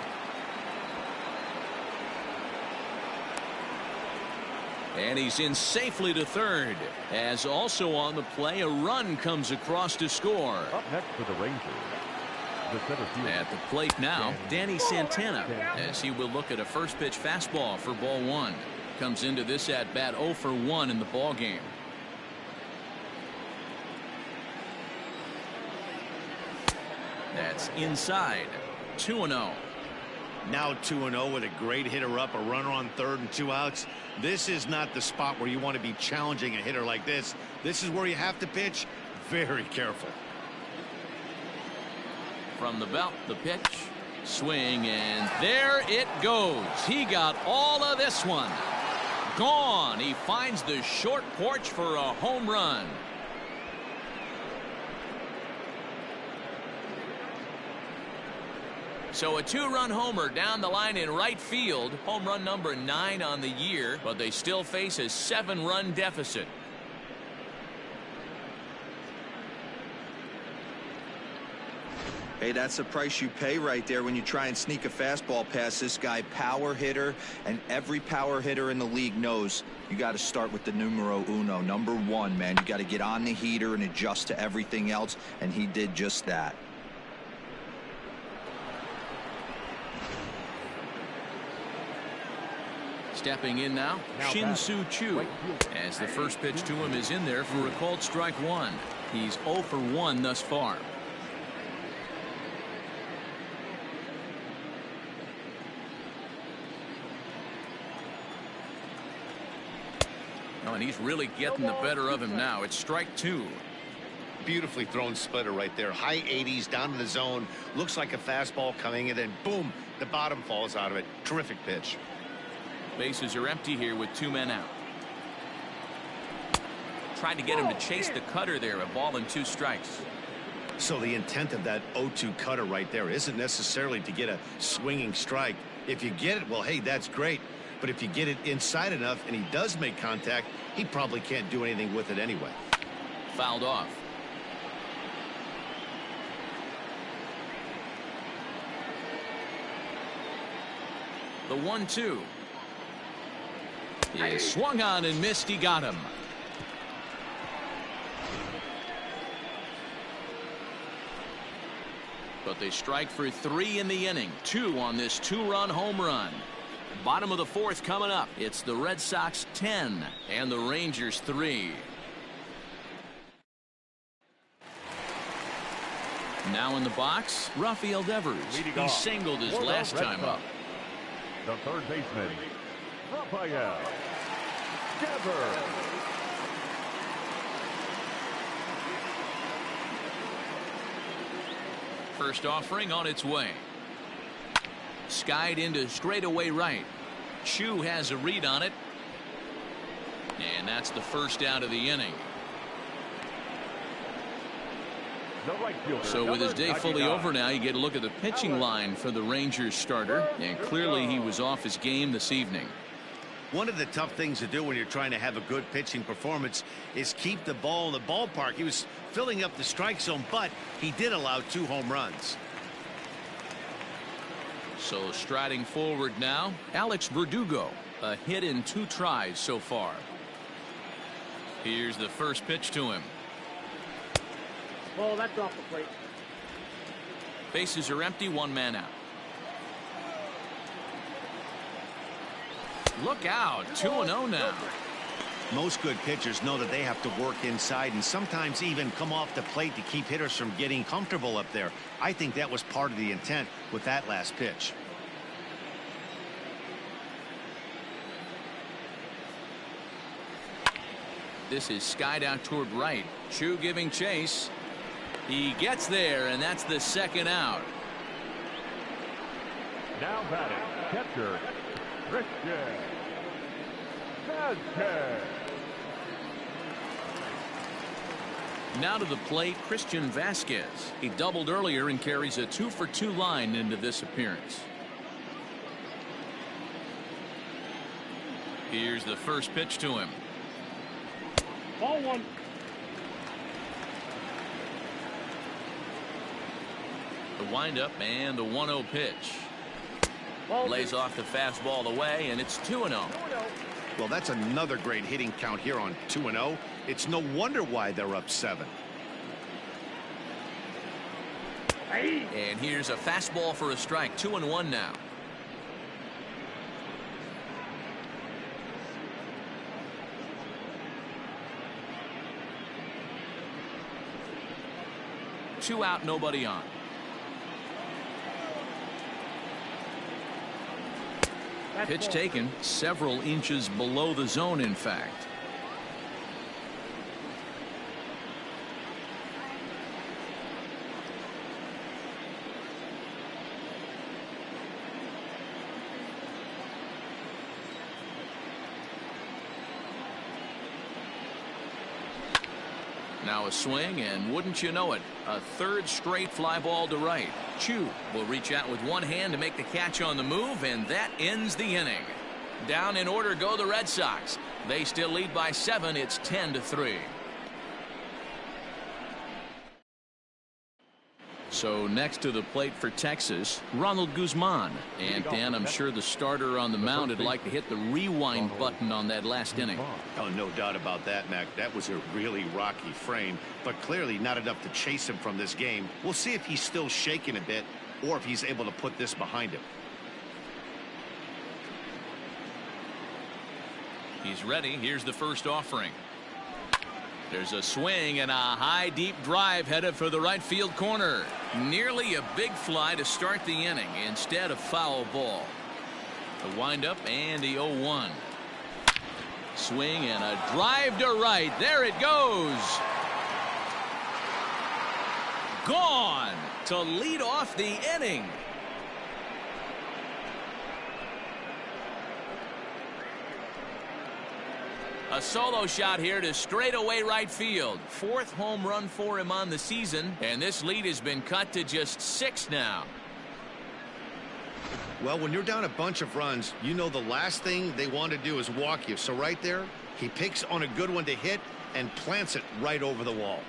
And he's in safely to third. As also on the play, a run comes across to score. Up next for the Rangers, the center fielder. At the plate now, Danny Santana, as he will look at a first pitch fastball for ball 1. Comes into this at bat 0 for 1 in the ball game. That's inside. 2-0. Now 2-0 with a great hitter up, a runner on third and 2 outs. This is not the spot where you want to be challenging a hitter like this. This is where you have to pitch very careful. From the belt, the pitch, swing, and there it goes. He got all of this one. Gone. He finds the short porch for a home run. So a 2-run homer down the line in right field. Home run number 9 on the year, but they still face a 7-run deficit. Hey, that's the price you pay right there when you try and sneak a fastball past this guy. Power hitter, and every power hitter in the league knows you got to start with the numero uno, number 1, man. You got to get on the heater and adjust to everything else, and he did just that. Stepping in now, Shin-Soo Choo, as the first pitch to him is in there for a called strike 1. He's 0 for 1 thus far. Oh, and he's really getting the better of him now. It's strike 2. Beautifully thrown splitter right there. High 80s down to the zone. Looks like a fastball coming, and then boom, the bottom falls out of it. Terrific pitch. Bases are empty here with 2 men out. Tried to get him to chase the cutter there. A ball and 2 strikes. So the intent of that 0-2 cutter right there isn't necessarily to get a swinging strike. If you get it, well, hey, that's great. But if you get it inside enough and he does make contact, he probably can't do anything with it anyway. Fouled off. The 1-2 is swung on and missed. He got him. But they strike for 3 in the inning. 2 on this 2-run home run. Bottom of the 4th coming up. It's the Red Sox 10 and the Rangers 3. Now in the box, Rafael Devers. He singled his last time up. The third baseman, Rafael Devers. First offering on its way. Skied into straightaway right. Chu has a read on it. And that's the first out of the inning. So with his day fully over now, you get a look at the pitching line for the Rangers starter. And clearly he was off his game this evening. One of the tough things to do when you're trying to have a good pitching performance is keep the ball in the ballpark. He was filling up the strike zone, but he did allow 2 home runs. So striding forward now, Alex Verdugo. A hit in 2 tries so far. Here's the first pitch to him. Ball, that's off the plate. Bases are empty, 1 man out. Look out, 2-0 now. Most good pitchers know that they have to work inside and sometimes even come off the plate to keep hitters from getting comfortable up there. I think that was part of the intent with that last pitch. This is skied out toward right. Chu giving chase. He gets there, and that's the 2nd out. Now batting, catcher, Christian Vazquez. Now to the plate, Christian Vazquez. He doubled earlier and carries a 2-for-2 line into this appearance. Here's the first pitch to him. Ball 1. The windup and the 1-0 pitch. Ball Lays 2. off the fastball away, and it's 2-0. Well, that's another great hitting count here on 2-0. It's no wonder why they're up 7. And here's a fastball for a strike. 2-1 now. Two out, nobody on. Pitch taken several inches below the zone, in fact. Now a swing, and wouldn't you know it, a 3rd straight fly ball to right. Chu will reach out with one hand to make the catch on the move, and that ends the inning. Down in order go the Red Sox. They still lead by 7. It's 10-3. So next to the plate for Texas, Ronald Guzman. And Dan, I'm sure the starter on the mound would like to hit the rewind button on that last inning. Oh, no doubt about that, Mac. That was a really rocky frame, but clearly not enough to chase him from this game. We'll see if he's still shaking a bit or if he's able to put this behind him. He's ready. Here's the first offering. There's a swing and a high deep drive headed for the right field corner. Nearly a big fly to start the inning instead of foul ball. The windup and the 0-1. Swing and a drive to right. There it goes. gone to lead off the inning. A solo shot here to straightaway right field. 4th home run for him on the season, and this lead has been cut to just 6 now. Well, when you're down a bunch of runs, you know the last thing they want to do is walk you. So right there, he picks on a good one to hit and plants it right over the wall.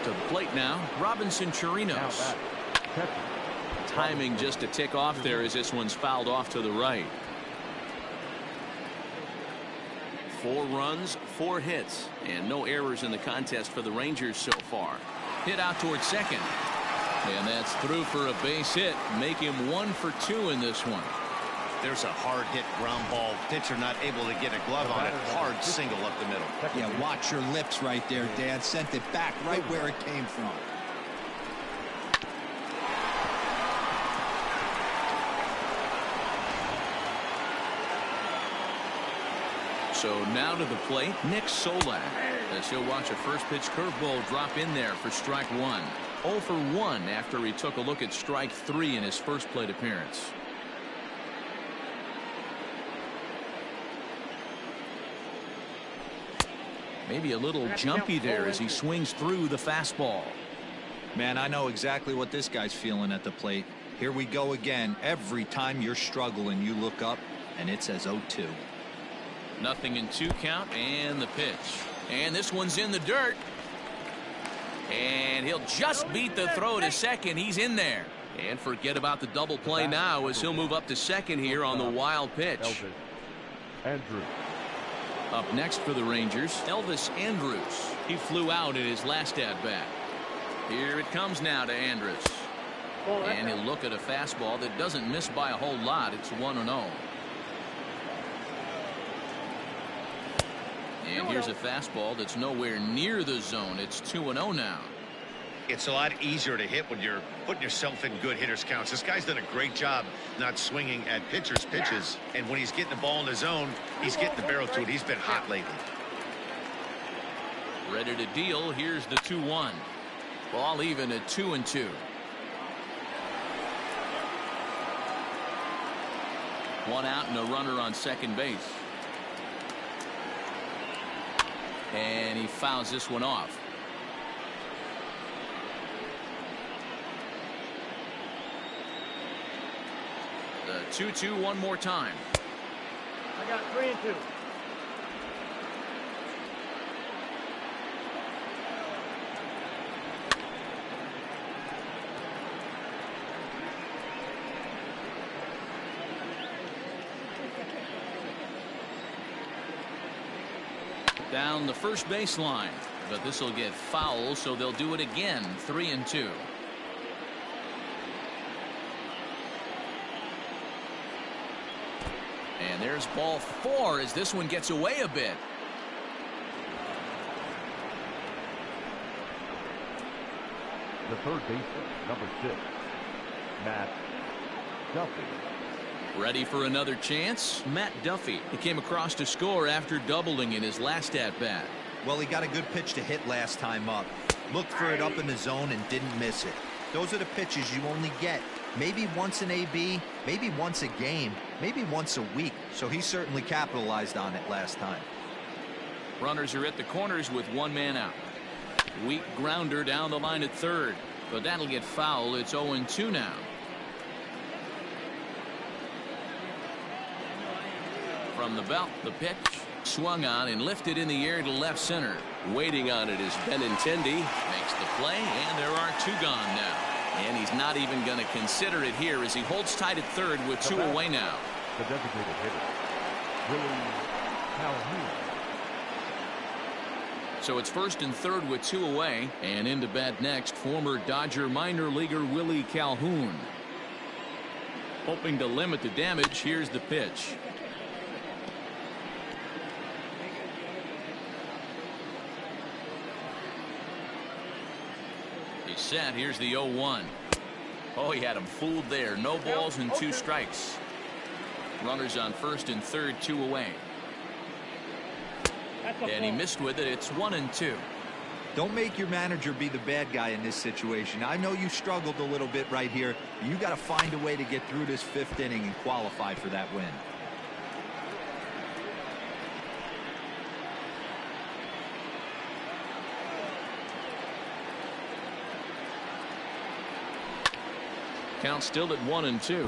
To the plate now, Robinson Chirinos. Timing just to tick off there as this one's fouled off to the right. 4 runs, 4 hits, and no errors in the contest for the Rangers so far. Hit out towards second. And that's through for a base hit. Make him 1 for 2 in this one. There's a hard hit ground ball. Pitcher not able to get a glove on it. Hard single up the middle. Yeah, watch your lips right there, Dad. Sent it back right where it came from. So now to the plate, Nick Solak. As he'll watch a first pitch curveball drop in there for strike 1. 0 for 1 after he took a look at strike 3 in his first plate appearance. Maybe a little jumpy there as he swings through the fastball. Man, I know exactly what this guy's feeling at the plate. Here we go again. Every time you're struggling, you look up, and it says 0-2. 0-2 count, and the pitch. And this one's in the dirt. And he'll just beat the throw to second. He's in there. And forget about the double play now as he'll move up to second here on the wild pitch. Andrews. Up next for the Rangers, Elvis Andrus. He flew out in his last at-bat. Here it comes now to Andrus. And he'll look at a fastball that doesn't miss by a whole lot. It's 1-0. And here's a fastball that's nowhere near the zone. It's 2-0 now. It's a lot easier to hit when you're putting yourself in good hitters counts. This guy's done a great job not swinging at pitchers' pitches. And when he's getting the ball in the zone, he's getting the barrel to it. He's been hot lately. Ready to deal. Here's the 2-1. Ball even at 2-2. One out and a runner on second base. And he fouls this one off. The 2-2 one more time. I got 3-2. Down the first baseline, but this will get foul, so they'll do it again. 3-2. And there's ball 4 as this one gets away a bit. The third baseman, number 6, Matt Duffy. Ready for another chance? Matt Duffy. He came across to score after doubling in his last at-bat. Well, he got a good pitch to hit last time up. Looked for it up in the zone and didn't miss it. Those are the pitches you only get maybe once an AB, maybe once a game, maybe once a week. So he certainly capitalized on it last time. Runners are at the corners with one man out. Weak grounder down the line at third, but that'll get foul. It's 0-2 now. From the belt, the pitch swung on and lifted in the air to left center. Waiting on it is Benintendi. Makes the play, and there are 2 gone now. And he's not even going to consider it here as he holds tight at third with 2 away now. The designated hitter, Willie Calhoun. So it's first and third with 2 away, and into bat next, former Dodger minor leaguer Willie Calhoun. Hoping to limit the damage, here's the pitch. He's set. Here's the 0-1. Oh, he had him fooled there. No balls and 2 strikes. Runners on first and third, 2 away. And he missed with it. It's 1-2. Don't make your manager be the bad guy in this situation. I know you struggled a little bit right here. You got to find a way to get through this 5th inning and qualify for that win. Count still at 1-2.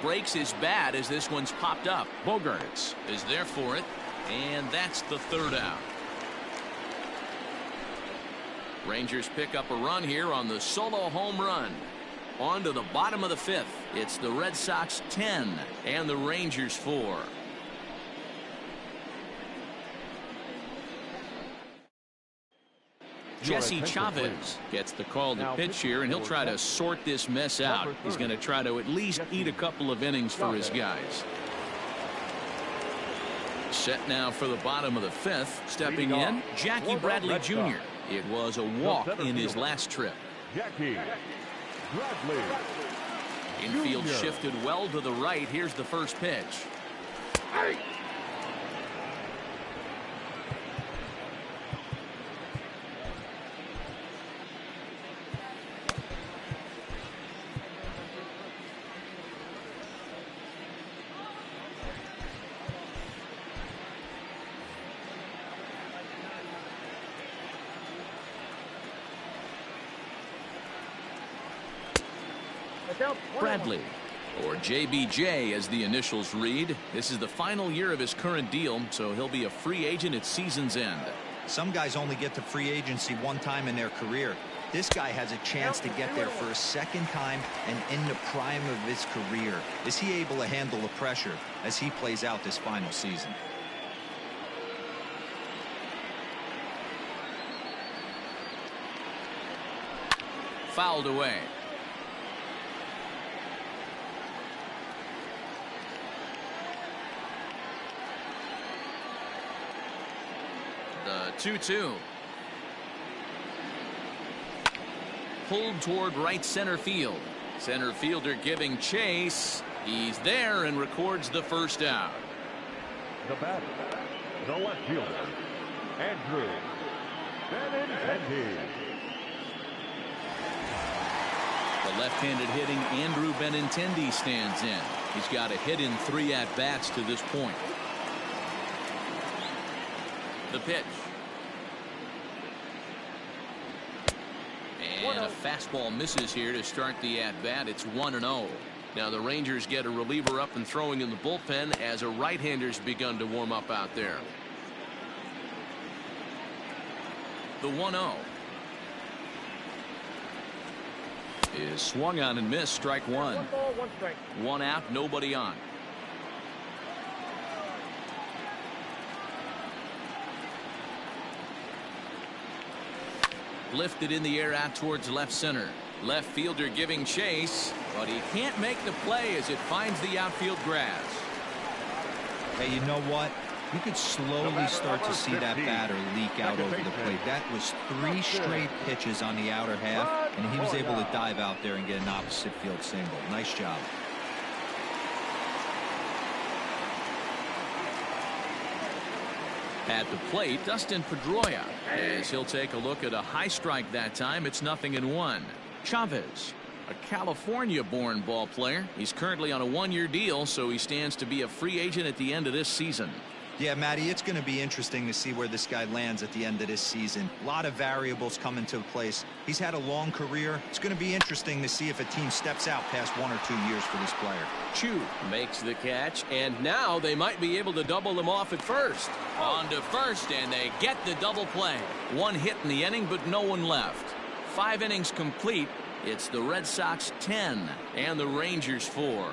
Breaks his bat as this one's popped up. Bogaerts is there for it, and that's the 3rd out. Rangers pick up a run here on the solo home run. On to the bottom of the 5th. It's the Red Sox 10 and the Rangers 4. Jesse Chavez gets the call to pitch here, and he'll try to sort this mess out. He's going to try to at least eat a couple of innings for his guys. Set now for the bottom of the 5th. Stepping in, Jackie Bradley Jr. It was a walk in his last trip. Jackie Bradley. Infield shifted well to the right. Here's the first pitch. Bradley, or JBJ as the initials read. This is the final year of his current deal, so he'll be a free agent at season's end. Some guys only get to free agency one time in their career. This guy has a chance to get there for a 2nd time and in the prime of his career. Is he able to handle the pressure as he plays out this final season? Fouled away. The 2-2. Pulled toward right center field. Center fielder giving chase. He's there and records the 1st out. The batter, the left fielder, Andrew Benintendi. The left-handed hitting Andrew Benintendi stands in. He's got a hit in 3 at-bats to this point. The pitch. And a fastball misses here to start the at-bat. It's 1-0. Now the Rangers get a reliever up and throwing in the bullpen as a right-hander's begun to warm up out there. The 1-0 is swung on and missed. Strike 1. 1 ball, 1 strike. 1 out, nobody on. Lifted in the air out towards left center. Left fielder giving chase, but he can't make the play as it finds the outfield grass. Hey, you know what? You could slowly start to see that batter leak out over the plate. That was 3 straight pitches on the outer half, and he was able to dive out there and get an opposite field single. Nice job. At the plate, Dustin Pedroia, as he'll take a look at a high strike that time. It's 0-1. Chavez, a California-born ball player. He's currently on a 1-year deal, so he stands to be a free agent at the end of this season. Yeah, Matty, it's going to be interesting to see where this guy lands at the end of this season. A lot of variables come into place. He's had a long career. It's going to be interesting to see if a team steps out past 1 or 2 years for this player. Chu makes the catch, and now they might be able to double him off at first. On to first, and they get the double play. 1 hit in the inning, but no one left. 5 innings complete. It's the Red Sox 10 and the Rangers 4.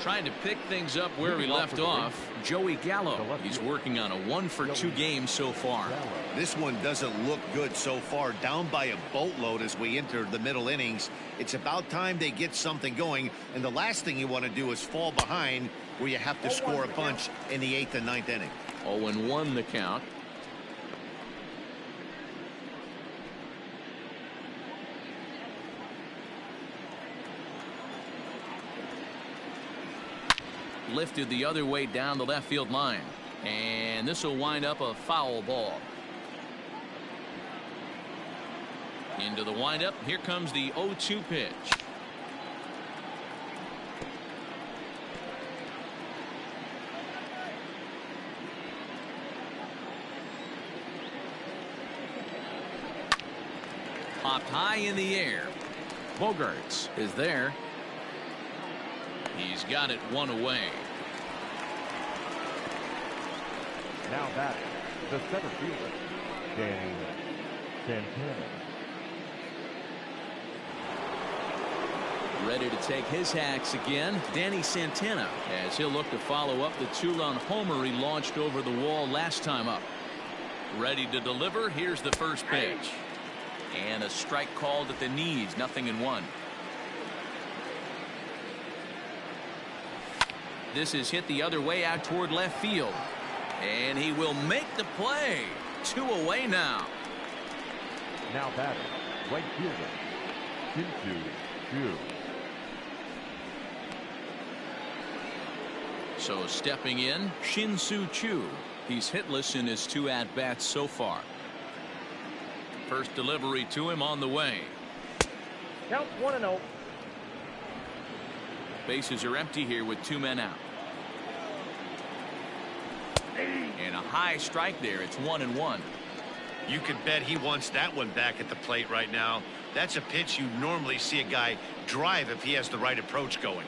Trying to pick things up where he left off, Joey Gallo. He's working on a 1-for-2 game so far. This one doesn't look good so far. Down by a boatload as we enter the middle innings. It's about time they get something going, and the last thing you want to do is fall behind where you have to score a bunch in the 8th and 9th inning. 0-1 the count. Lifted the other way down the left field line, and this will wind up a foul ball. Into the windup. Here comes the 0-2 pitch. Popped high in the air. Bogaerts is there. He's got it one away. Now batting, the center fielder, Danny Santana. Ready to take his hacks again, Danny Santana, as he'll look to follow up the 2-run homer he launched over the wall last time up. Ready to deliver. Here's the first pitch. And a strike called at the knees. 0-1. This is hit the other way out toward left field. And he will make the play. 2 away now. Now batting, right fielder, Shin-Soo Choo. So stepping in, Shin-Soo Choo. He's hitless in his 2 at-bats so far. First delivery to him on the way. Count 1-0. Bases are empty here with 2 men out. And a high strike there. It's 1-1. You can bet he wants that one back at the plate right now. That's a pitch you normally see a guy drive if he has the right approach going.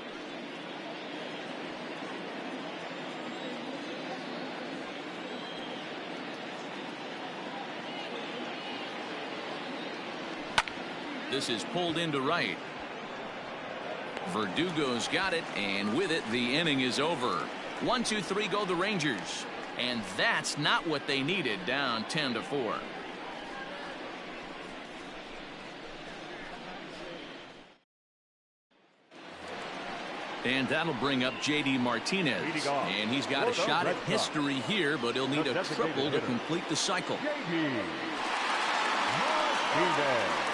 This is pulled into right. Verdugo's got it, and with it, the inning is over. 1-2-3 go the Rangers. And that's not what they needed, down 10-4. And that'll bring up J.D. Martinez. And he's got a shot at history here, but he'll need a triple to complete the cycle. J.D. Martinez.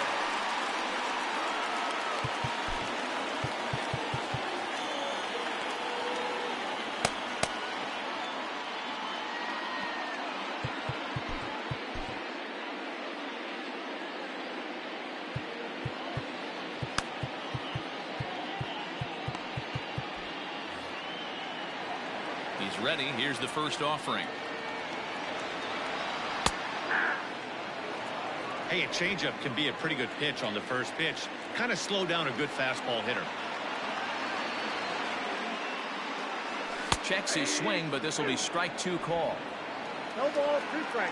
Ready. Here's the first offering. Hey, a changeup can be a pretty good pitch on the first pitch. Kind of slow down a good fastball hitter. Checks his swing, but this will be strike 2 call. No ball, 2 strikes.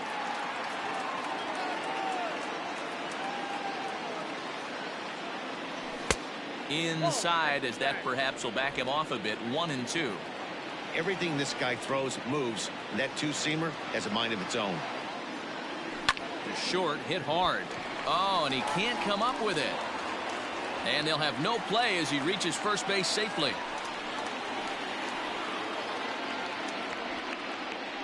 Inside, as that perhaps will back him off a bit. 1-2. Everything this guy throws moves. That 2-seamer has a mind of its own. The short hit hard. Oh, and he can't come up with it. And they'll have no play as he reaches first base safely.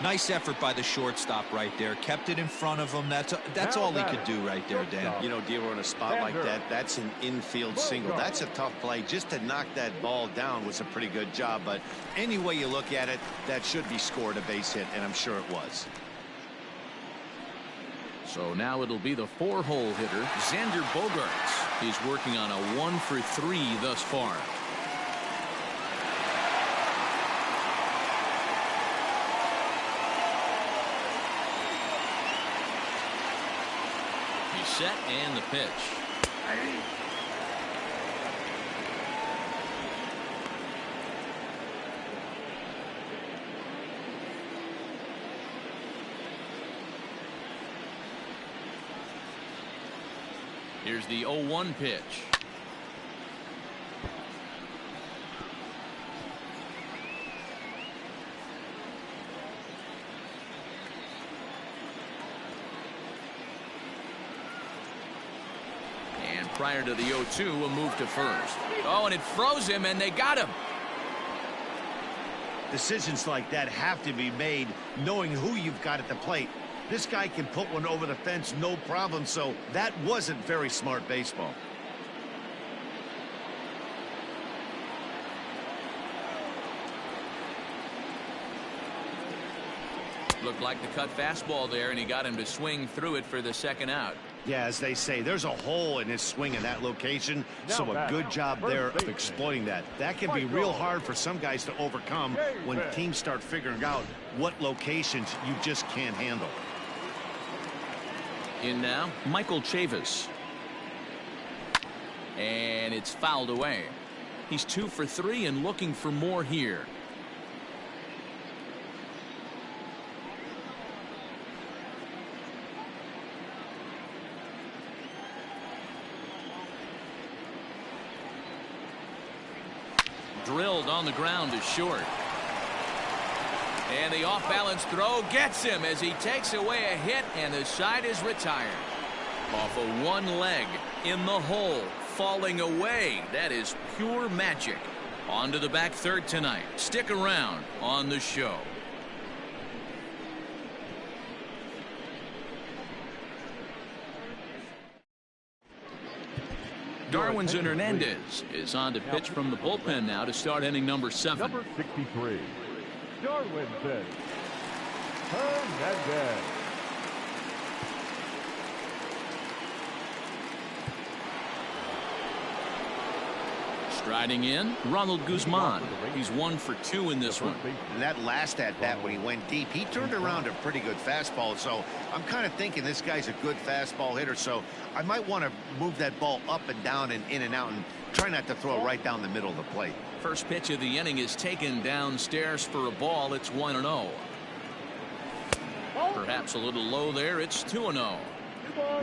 Nice effort by the shortstop right there. Kept it in front of him. That's all he could do right there, Dan. You know, Dero, in a spot like that, that's an infield single. That's a tough play. Just to knock that ball down was a pretty good job. But any way you look at it, that should be scored a base hit, and I'm sure it was. So now it'll be the 4-hole hitter, Xander Bogaerts. He's working on a 1-for-3 thus far. Set and the pitch. Here's the 0-1 pitch. Prior to the 0-2, a move to first. Oh, and it froze him, and they got him. Decisions like that have to be made knowing who you've got at the plate. This guy can put one over the fence, no problem, so that wasn't very smart baseball. Looked like the cut fastball there, and he got him to swing through it for the second out. Yeah, as they say, there's a hole in his swing in that location, so a good job there of exploiting that. That can be real hard for some guys to overcome when teams start figuring out what locations you just can't handle. In now, Michael Chavis. And it's fouled away. He's 2 for 3 and looking for more here. Drilled on the ground is short. And the off-balance throw gets him as he takes away a hit, and the side is retired. Off of one leg, in the hole, falling away. That is pure magic. On to the back third tonight. Stick around on the show. Darwinzon Hernandez is on to pitch from the bullpen now to start inning number 7. Number 63, Darwinzon Hernandez. Striding in, Ronald Guzman. He's 1 for 2 in this one. And that last at bat when he went deep, he turned around a pretty good fastball. So I'm kind of thinking this guy's a good fastball hitter. So I might want to move that ball up and down and in and out and try not to throw it right down the middle of the plate. First pitch of the inning is taken downstairs for a ball. It's 1-0. Perhaps a little low there. It's 2-0.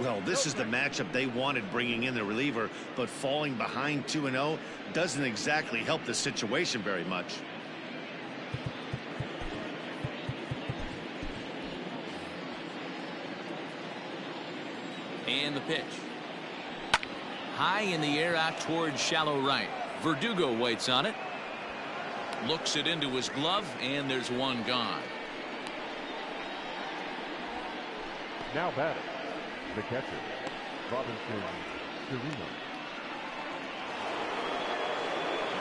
Well, this is the matchup they wanted, bringing in the reliever, but falling behind 2-0 doesn't exactly help the situation very much. And the pitch. High in the air out towards shallow right. Verdugo waits on it. Looks it into his glove, and there's one gone. Now batting, the catcher, Robinson Chirinos.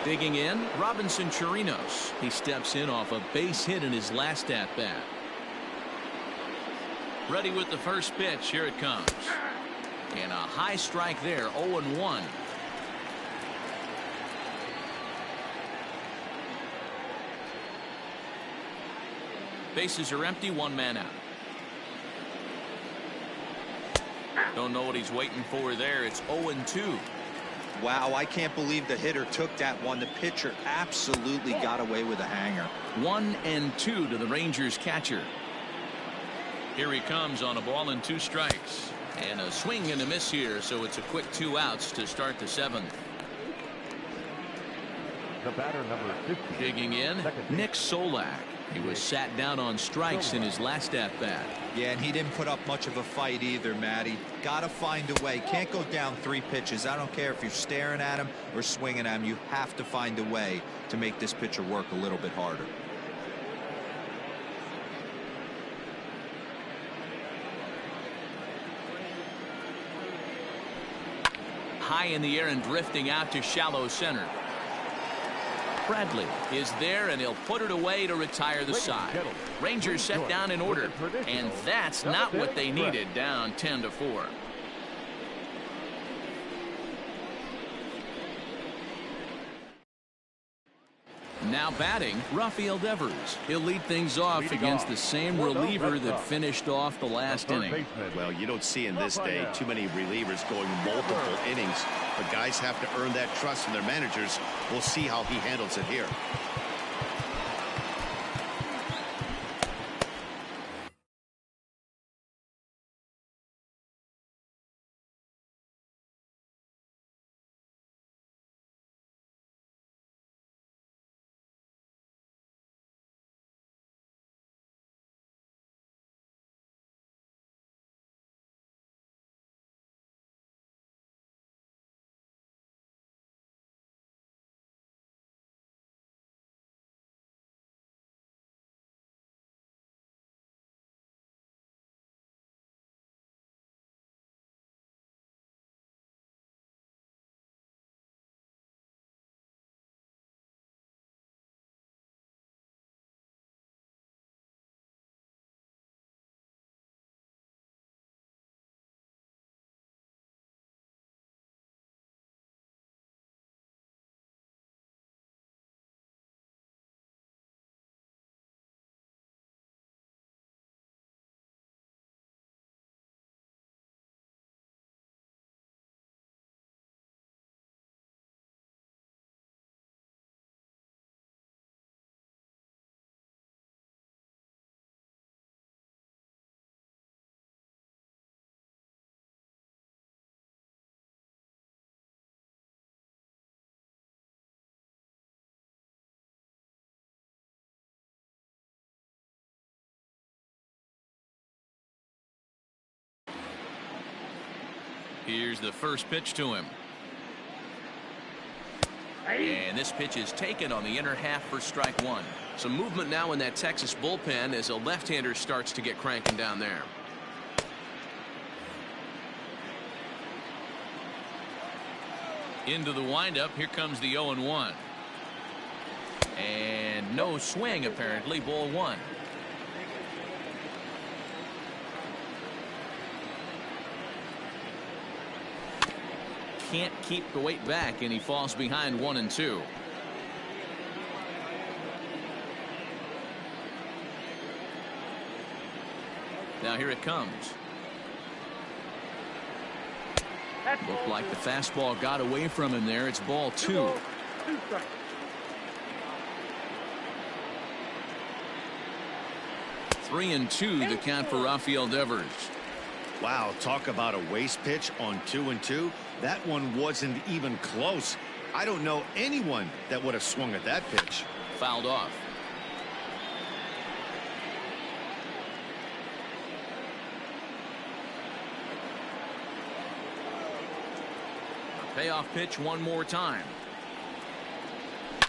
Digging in, Robinson Chirinos. He steps in off a base hit in his last at-bat. Ready with the first pitch. Here it comes. And a high strike there, 0-1. Bases are empty, one man out. Don't know what he's waiting for there. It's 0-2. Wow, I can't believe the hitter took that one. The pitcher absolutely got away with a hanger. 1-2 to the Rangers catcher. Here he comes on a ball and 2 strikes. And a swing and a miss here, so it's a quick 2 outs to start the 7th. The batter, number 50. Digging in, Nick Solak. He was sat down on strikes in his last at-bat. Yeah, and he didn't put up much of a fight either, Matty. Gotta find a way. Can't go down 3 pitches. I don't care if you're staring at him or swinging at him. You have to find a way to make this pitcher work a little bit harder. High in the air and drifting out to shallow center. Bradley is there, and he'll put it away to retire the side. Rangers set down in order, and that's not what they needed, down 10-4. Now batting, Rafael Devers. He'll lead things off against the same reliever that finished off the last inning. Well, you don't see in this day too many relievers going multiple innings, but guys have to earn that trust from their managers. We'll see how he handles it here. Here's the first pitch to him. And this pitch is taken on the inner half for strike one. Some movement now in that Texas bullpen as a left-hander starts to get cranking down there. Into the windup. Here comes the 0-1. And no swing apparently. Ball one. Can't keep the weight back, and he falls behind 1-2. Now here it comes. Looked like the fastball got away from him there. It's ball two. 3-2 the count for Rafael Devers. Wow, talk about a waste pitch on 2-2. That one wasn't even close. I don't know anyone that would have swung at that pitch. Fouled off. A payoff pitch one more time.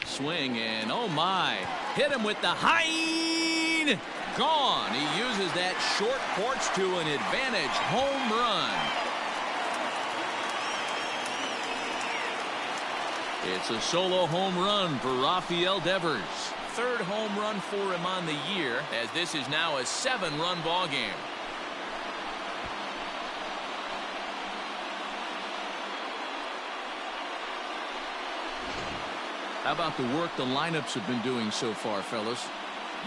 Swing and oh my. Hit him with the high. Gone. He uses that short porch to an advantage home run. It's a solo home run for Rafael Devers. Third home run for him on the year, as this is now a 7-run ball game. How about the work the lineups have been doing so far, fellas?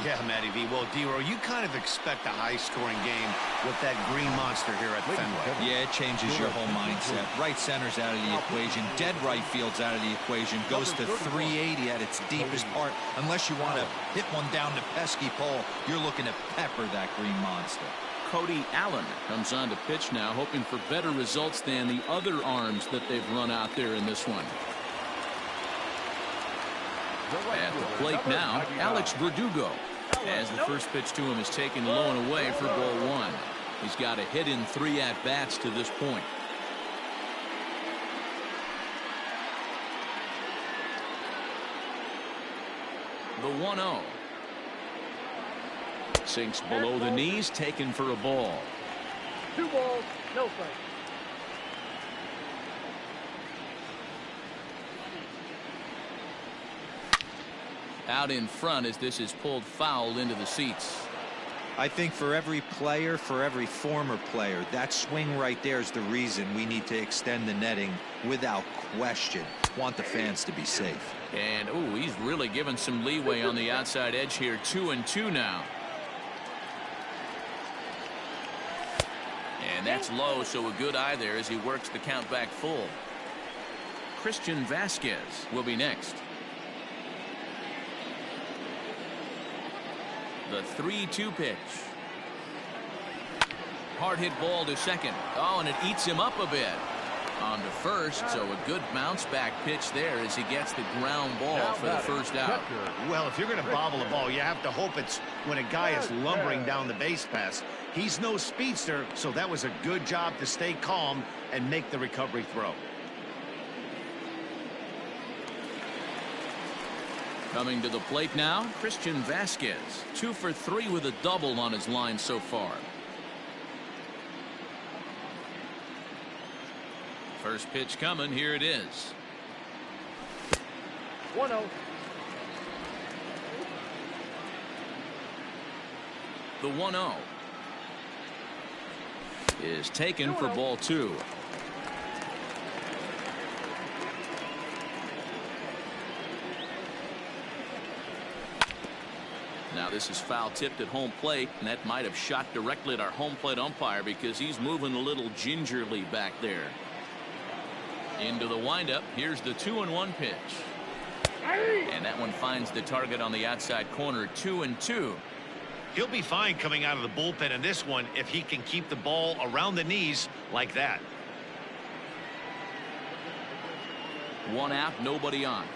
Yeah, Matty V. Well, D-Row, you kind of expect a high-scoring game with that green monster here at Fenway. Yeah, it changes your whole mindset. Right center's out of the equation. Dead right field's out of the equation. Goes to 380 at its deepest part. Unless you want to hit one down the pesky pole, you're looking to pepper that green monster. Cody Allen comes on to pitch now, hoping for better results than the other arms that they've run out there in this one. At the plate now, Alex Verdugo, as the first pitch to him is taken low and away for ball one. He's got a hit in 3 at-bats to this point. The 1-0. Sinks below the knees, taken for a ball. 2 balls, no strikes. Out in front as this is pulled foul into the seats. I think for every player, for every former player, that swing right there is the reason we need to extend the netting without question. Want the fans to be safe. And ooh, he's really given some leeway on the outside edge here. 2-2 now. And that's low, so a good eye there as he works the count back full. Christian Vasquez will be next. The 3-2 pitch. Hard hit ball to second. Oh, and it eats him up a bit. On to first, so a good bounce back pitch there as he gets the ground ball for the first out. Well, if you're going to bobble a ball, you have to hope it's when a guy is lumbering down the base pass. He's no speedster, so that was a good job to stay calm and make the recovery throw. Coming to the plate now, Christian Vasquez. 2 for 3 with a double on his line so far. First pitch coming. Here it is. 1-0. The 1-0 is taken for ball 2. Now this is foul tipped at home plate, and that might have shot directly at our home plate umpire because he's moving a little gingerly back there. Into the windup. Here's the 2-1 pitch. And that one finds the target on the outside corner. 2-2. He'll be fine coming out of the bullpen in this one if he can keep the ball around the knees like that. 1 out, nobody on.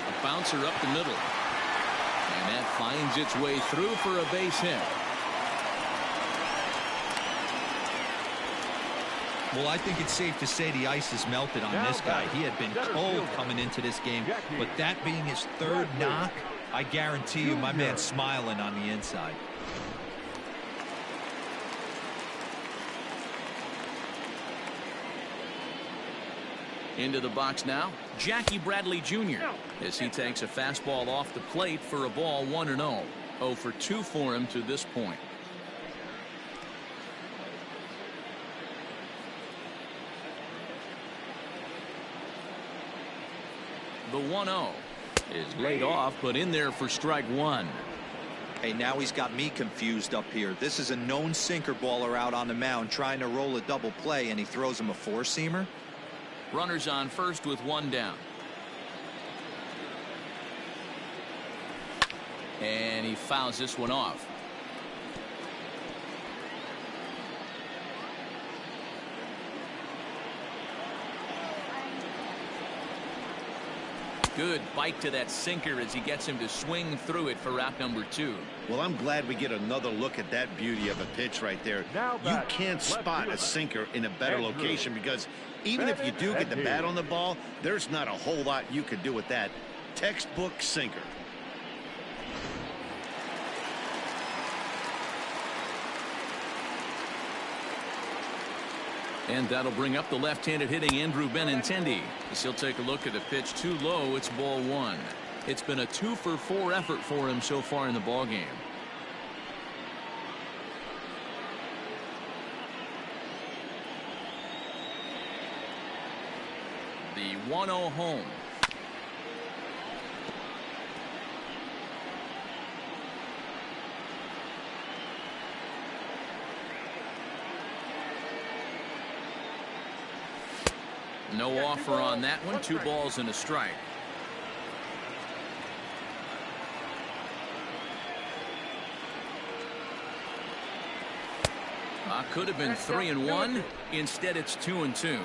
A bouncer up the middle. And that finds its way through for a base hit. Well, I think it's safe to say the ice has melted on this guy. He had been cold coming into this game, but that being his third knock, I guarantee you my man's smiling on the inside. Into the box now, Jackie Bradley Jr. as he takes a fastball off the plate for a ball 1-0. 0 for 2 for him to this point. The 1-0 is laid off, but in there for strike one. Hey, now he's got me confused up here. This is a known sinker baller out on the mound trying to roll a double play, and he throws him a four-seamer. Runners on first with one down. And he fouls this one off. Good bite to that sinker as he gets him to swing through it for out number 2. Well, I'm glad we get another look at that beauty of a pitch right there. You can't spot a sinker in a better location because even if you do get the bat on the ball, there's not a whole lot you could do with that. Textbook sinker. And that'll bring up the left-handed hitting Andrew Benintendi. As he'll take a look at a pitch too low. It's ball 1. It's been a 2 for 4 effort for him so far in the ball game. The 1-0 home. No offer on that one. 2 balls and a strike. Could have been 3-1. Instead, it's 2-2.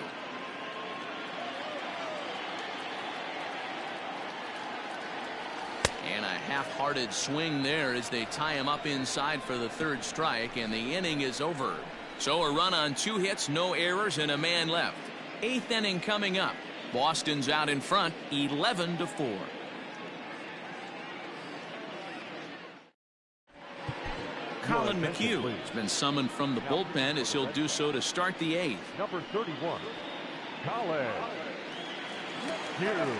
And a half-hearted swing there as they tie him up inside for the 3rd strike, and the inning is over. So a run on 2 hits, no errors, and a man left. 8th inning coming up. Boston's out in front, 11-4. Colin McHugh has been summoned from the bullpen as he'll do so to start the 8th. Number 31, Colin McHugh.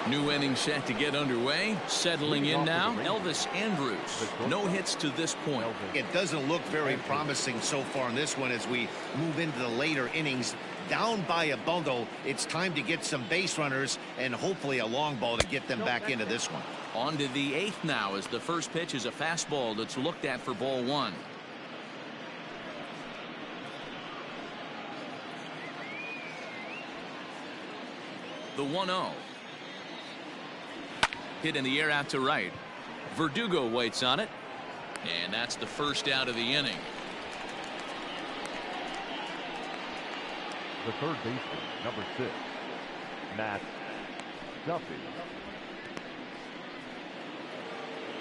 New inning set to get underway. Settling in now, Elvis Andrus. No hits to this point. It doesn't look very promising so far in this one as we move into the later innings. Down by a bundle, it's time to get some base runners and hopefully a long ball to get them back into this one. On to the 8th now as the first pitch is a fastball that's looked at for ball 1. The 1-0. Hit in the air out to right. Verdugo waits on it. And that's the first out of the inning. The third baseman, number 6, Matt Duffy.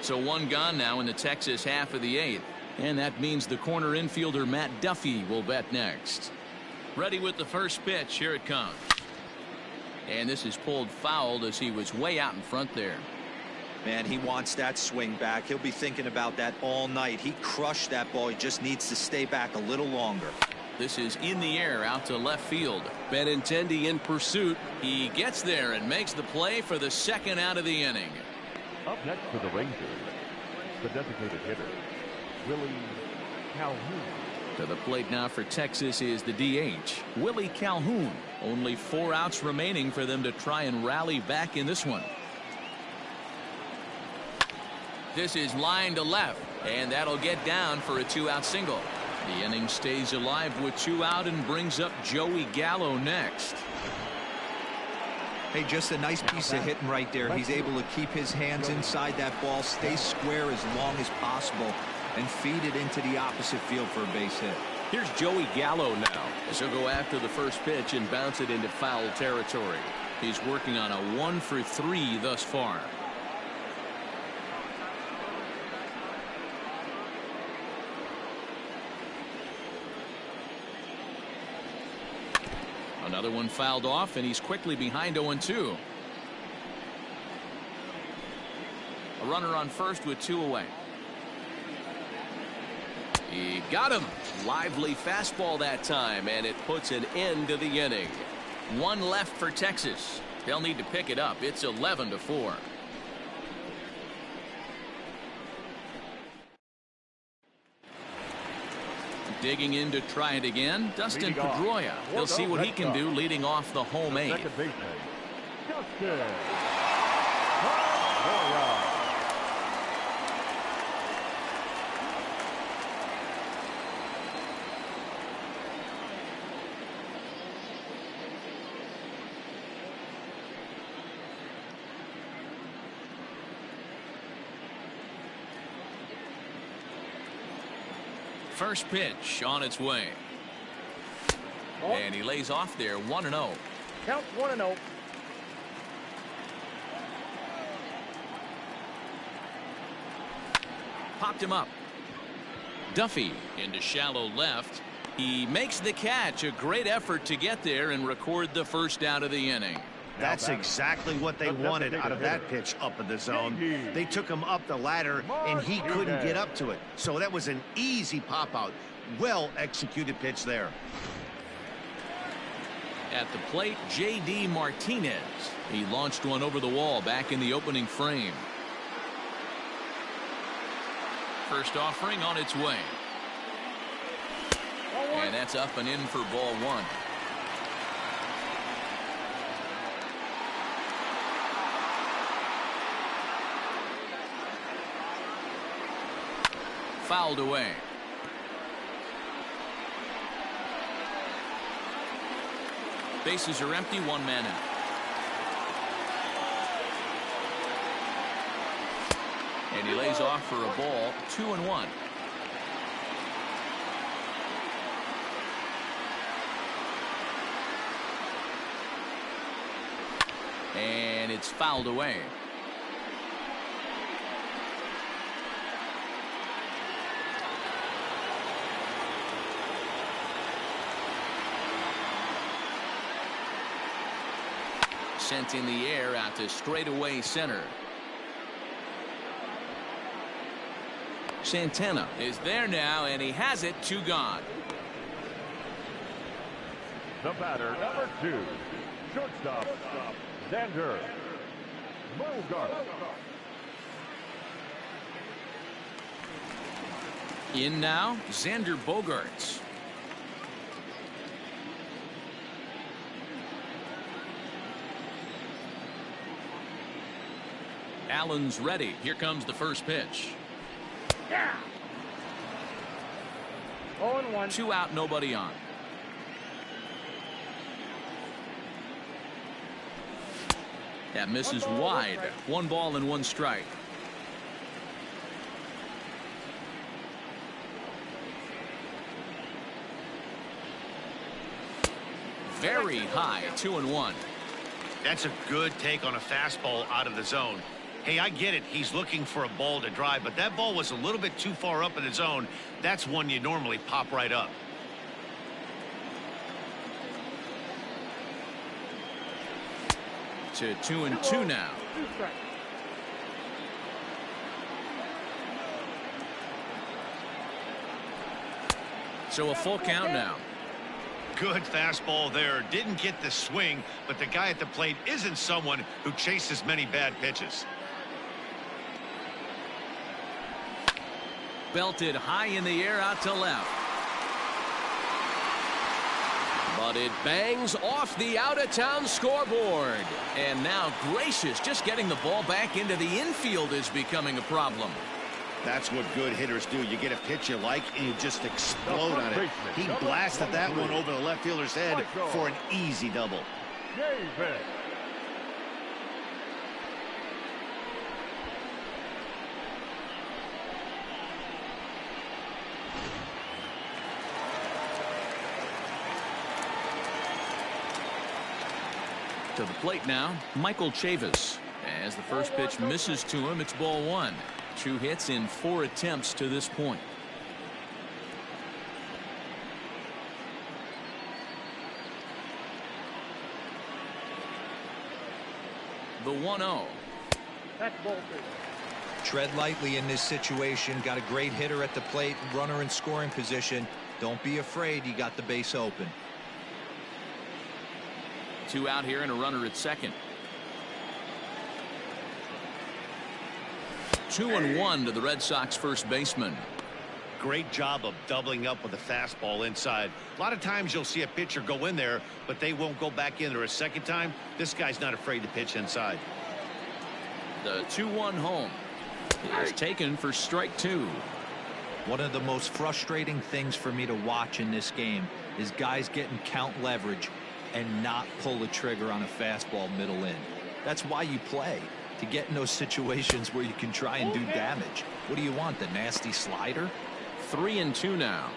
So 1 gone now in the Texas half of the 8th. And that means the corner infielder Matt Duffy will bat next. Ready with the first pitch. Here it comes. And this is pulled foul as he was way out in front there. Man, he wants that swing back. He'll be thinking about that all night. He crushed that ball. He just needs to stay back a little longer. This is in the air out to left field. Benintendi in pursuit. He gets there and makes the play for the 2nd out of the inning. Up next for the Rangers, the designated hitter, Willie Calhoun. To the plate now for Texas is the DH, Willie Calhoun. Only 4 outs remaining for them to try and rally back in this one. This is line to left, and that'll get down for a 2-out single. The inning stays alive with 2 out and brings up Joey Gallo next. Hey, just a nice piece of hitting right there. He's able to keep his hands inside that ball, stay square as long as possible, and feed it into the opposite field for a base hit. Here's Joey Gallo now as he'll go after the first pitch and bounce it into foul territory. He's working on a 1 for 3 thus far. Another one fouled off, and he's quickly behind 0-2. A runner on first with 2 away. He got him. Lively fastball that time, and it puts an end to the inning. 1 left for Texas. They'll need to pick it up. It's 11-4. Digging in to try it again, Dustin Pedroia. He'll see what he can do leading off the home 8. Second baseman, Dustin Pedroia. First pitch on its way. And he lays off there 1-0. Count 1-0. Popped him up. Duffy into shallow left. He makes the catch. A great effort to get there and record the first out of the inning. That's exactly what they wanted out of that pitch up in the zone. They took him up the ladder, and he couldn't get up to it. So that was an easy pop-out. Well-executed pitch there. At the plate, J.D. Martinez. He launched one over the wall back in the opening frame. First offering on its way. And that's up and in for ball 1. Fouled away. Bases are empty, 1 man out. And he lays off for a ball, 2-1. And it's fouled away. Sent in the air out to straightaway center. Santana is there now, and he has it. 2 gone. The batter, number 2, shortstop, Xander Bogaerts. In now, Xander Bogaerts. Allen's ready. Here comes the first pitch. Yeah. 0-1. 2 out, nobody on. That misses wide. 1 ball and 1 strike. Very high, 2-1. That's a good take on a fastball out of the zone. Hey, I get it. He's looking for a ball to drive, but that ball was a little bit too far up in the zone. That's one you normally pop right up. To 2-2 now. 2 strikes. So a full count now. Good fastball there. Didn't get the swing, but the guy at the plate isn't someone who chases many bad pitches. Belted high in the air out to left. But it bangs off the out-of-town scoreboard. And now Gracious just getting the ball back into the infield is becoming a problem. That's what good hitters do. You get a pitch you like, and you just explode on it. He blasted that one over the left fielder's head for an easy double. Davis. To the plate now, Michael Chavis. As the first pitch misses to him, it's ball 1. 2 hits in 4 attempts to this point. the 1-0. That's ball 2. Tread lightly in this situation. Got a great hitter at the plate, runner in scoring position. Don't be afraid, you got the base open. 2 out here and a runner at second. 2-1 to the Red Sox first baseman. Great job of doubling up with a fastball inside. A lot of times you'll see a pitcher go in there, but they won't go back in there a second time. This guy's not afraid to pitch inside. The 2-1 home is taken for strike 2. One of the most frustrating things for me to watch in this game is guys getting count leverage and not pull the trigger on a fastball middle in. That's why you play, to get in those situations where you can try and do damage. What do you want, the nasty slider? 3-2 now.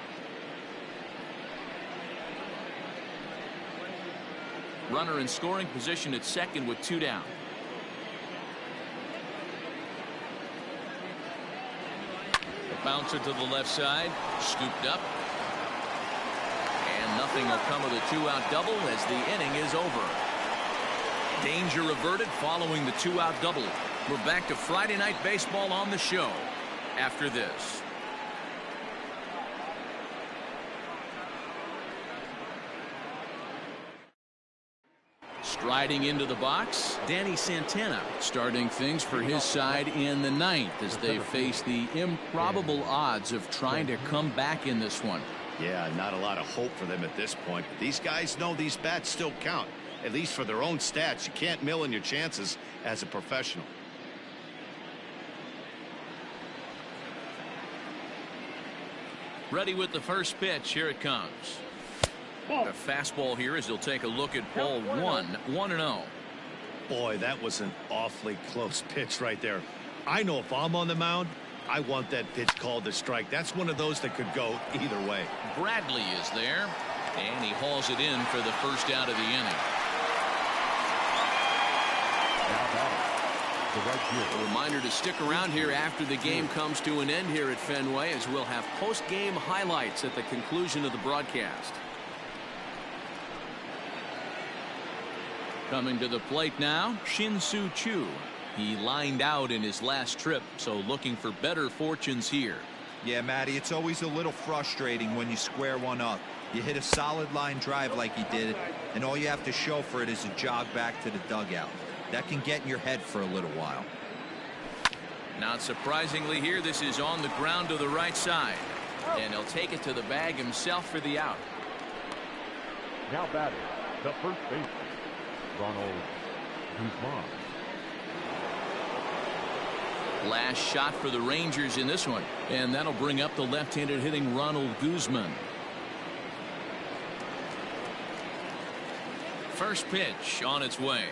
Runner in scoring position at second with 2 down. The bouncer to the left side, scooped up. And nothing will come of the 2-out double as the inning is over. Danger averted following the 2-out double. We're back to Friday Night Baseball on the show after this. Striding into the box, Danny Santana starting things for his side in the 9th as they face the improbable odds of trying to come back in this one. Yeah, not a lot of hope for them at this point. But these guys know these bats still count, at least for their own stats. You can't mill in your chances as a professional. Ready with the first pitch. Here it comes. A fastball here as he'll take a look at ball 1, 1-0. Boy, that was an awfully close pitch right there. I know if I'm on the mound, I want that pitch called a strike. That's one of those that could go either way. Bradley is there, and he hauls it in for the first out of the inning. A reminder to stick around here after the game comes to an end here at Fenway, as we'll have post-game highlights at the conclusion of the broadcast. Coming to the plate now, Shin-Soo Choo. He lined out in his last trip, so looking for better fortunes here. Yeah, Matty, it's always a little frustrating when you square one up. You hit a solid line drive like he did, and all you have to show for it is a jog back to the dugout. That can get in your head for a little while. Not surprisingly here, this is on the ground to the right side. And he'll take it to the bag himself for the out. Now batting, the first baseman, Ronald Guzman. Last shot for the Rangers in this one. And that'll bring up the left-handed hitting Ronald Guzman. First pitch on its way.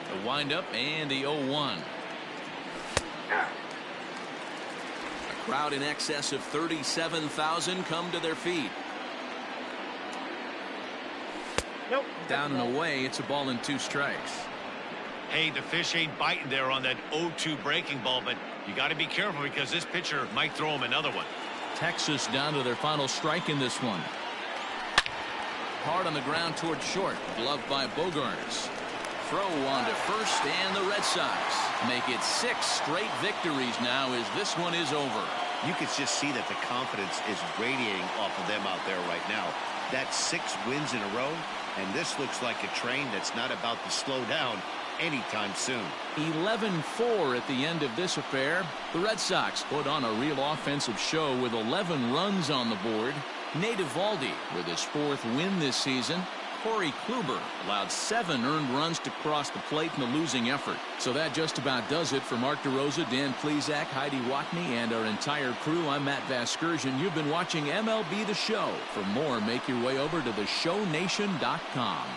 The windup and the 0-1. A crowd in excess of 37,000 come to their feet. Nope. Down and away, it's a ball and 2 strikes. Hey, the fish ain't biting there on that 0-2 breaking ball, but you got to be careful because this pitcher might throw him another one. Texas down to their final strike in this one. Hard on the ground toward short. Gloved by Bogaerts. Throw on to first, and the Red Sox make it 6 straight victories now as this one is over. You could just see that the confidence is radiating off of them out there right now. That's 6 wins in a row, and this looks like a train that's not about to slow down anytime soon. 11-4 at the end of this affair. The Red Sox put on a real offensive show with 11 runs on the board. Nate Eovaldi with his 4th win this season. Corey Kluber allowed 7 earned runs to cross the plate in the losing effort. So that just about does it for Mark DeRosa, Dan Plesac, Heidi Watney, and our entire crew. I'm Matt Vasgersian. You've been watching MLB The Show. For more, make your way over to theshownation.com.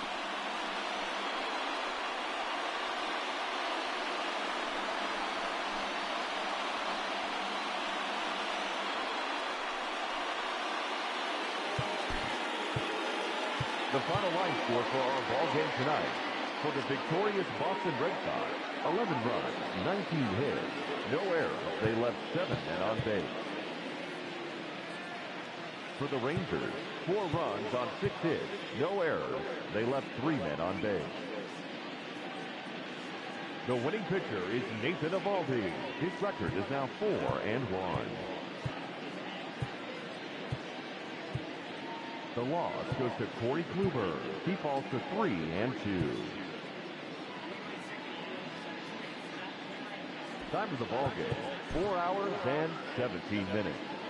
The final line score for our ball game tonight. For the victorious Boston Red Sox, 11 runs, 19 hits, no errors. They left 7 men on base. For the Rangers, 4 runs on 6 hits, no errors. They left 3 men on base. The winning pitcher is Nathan Eovaldi. His record is now 4-1. The loss goes to Corey Kluber. He falls to 3-2. Time of the ball game, 4 hours and 17 minutes.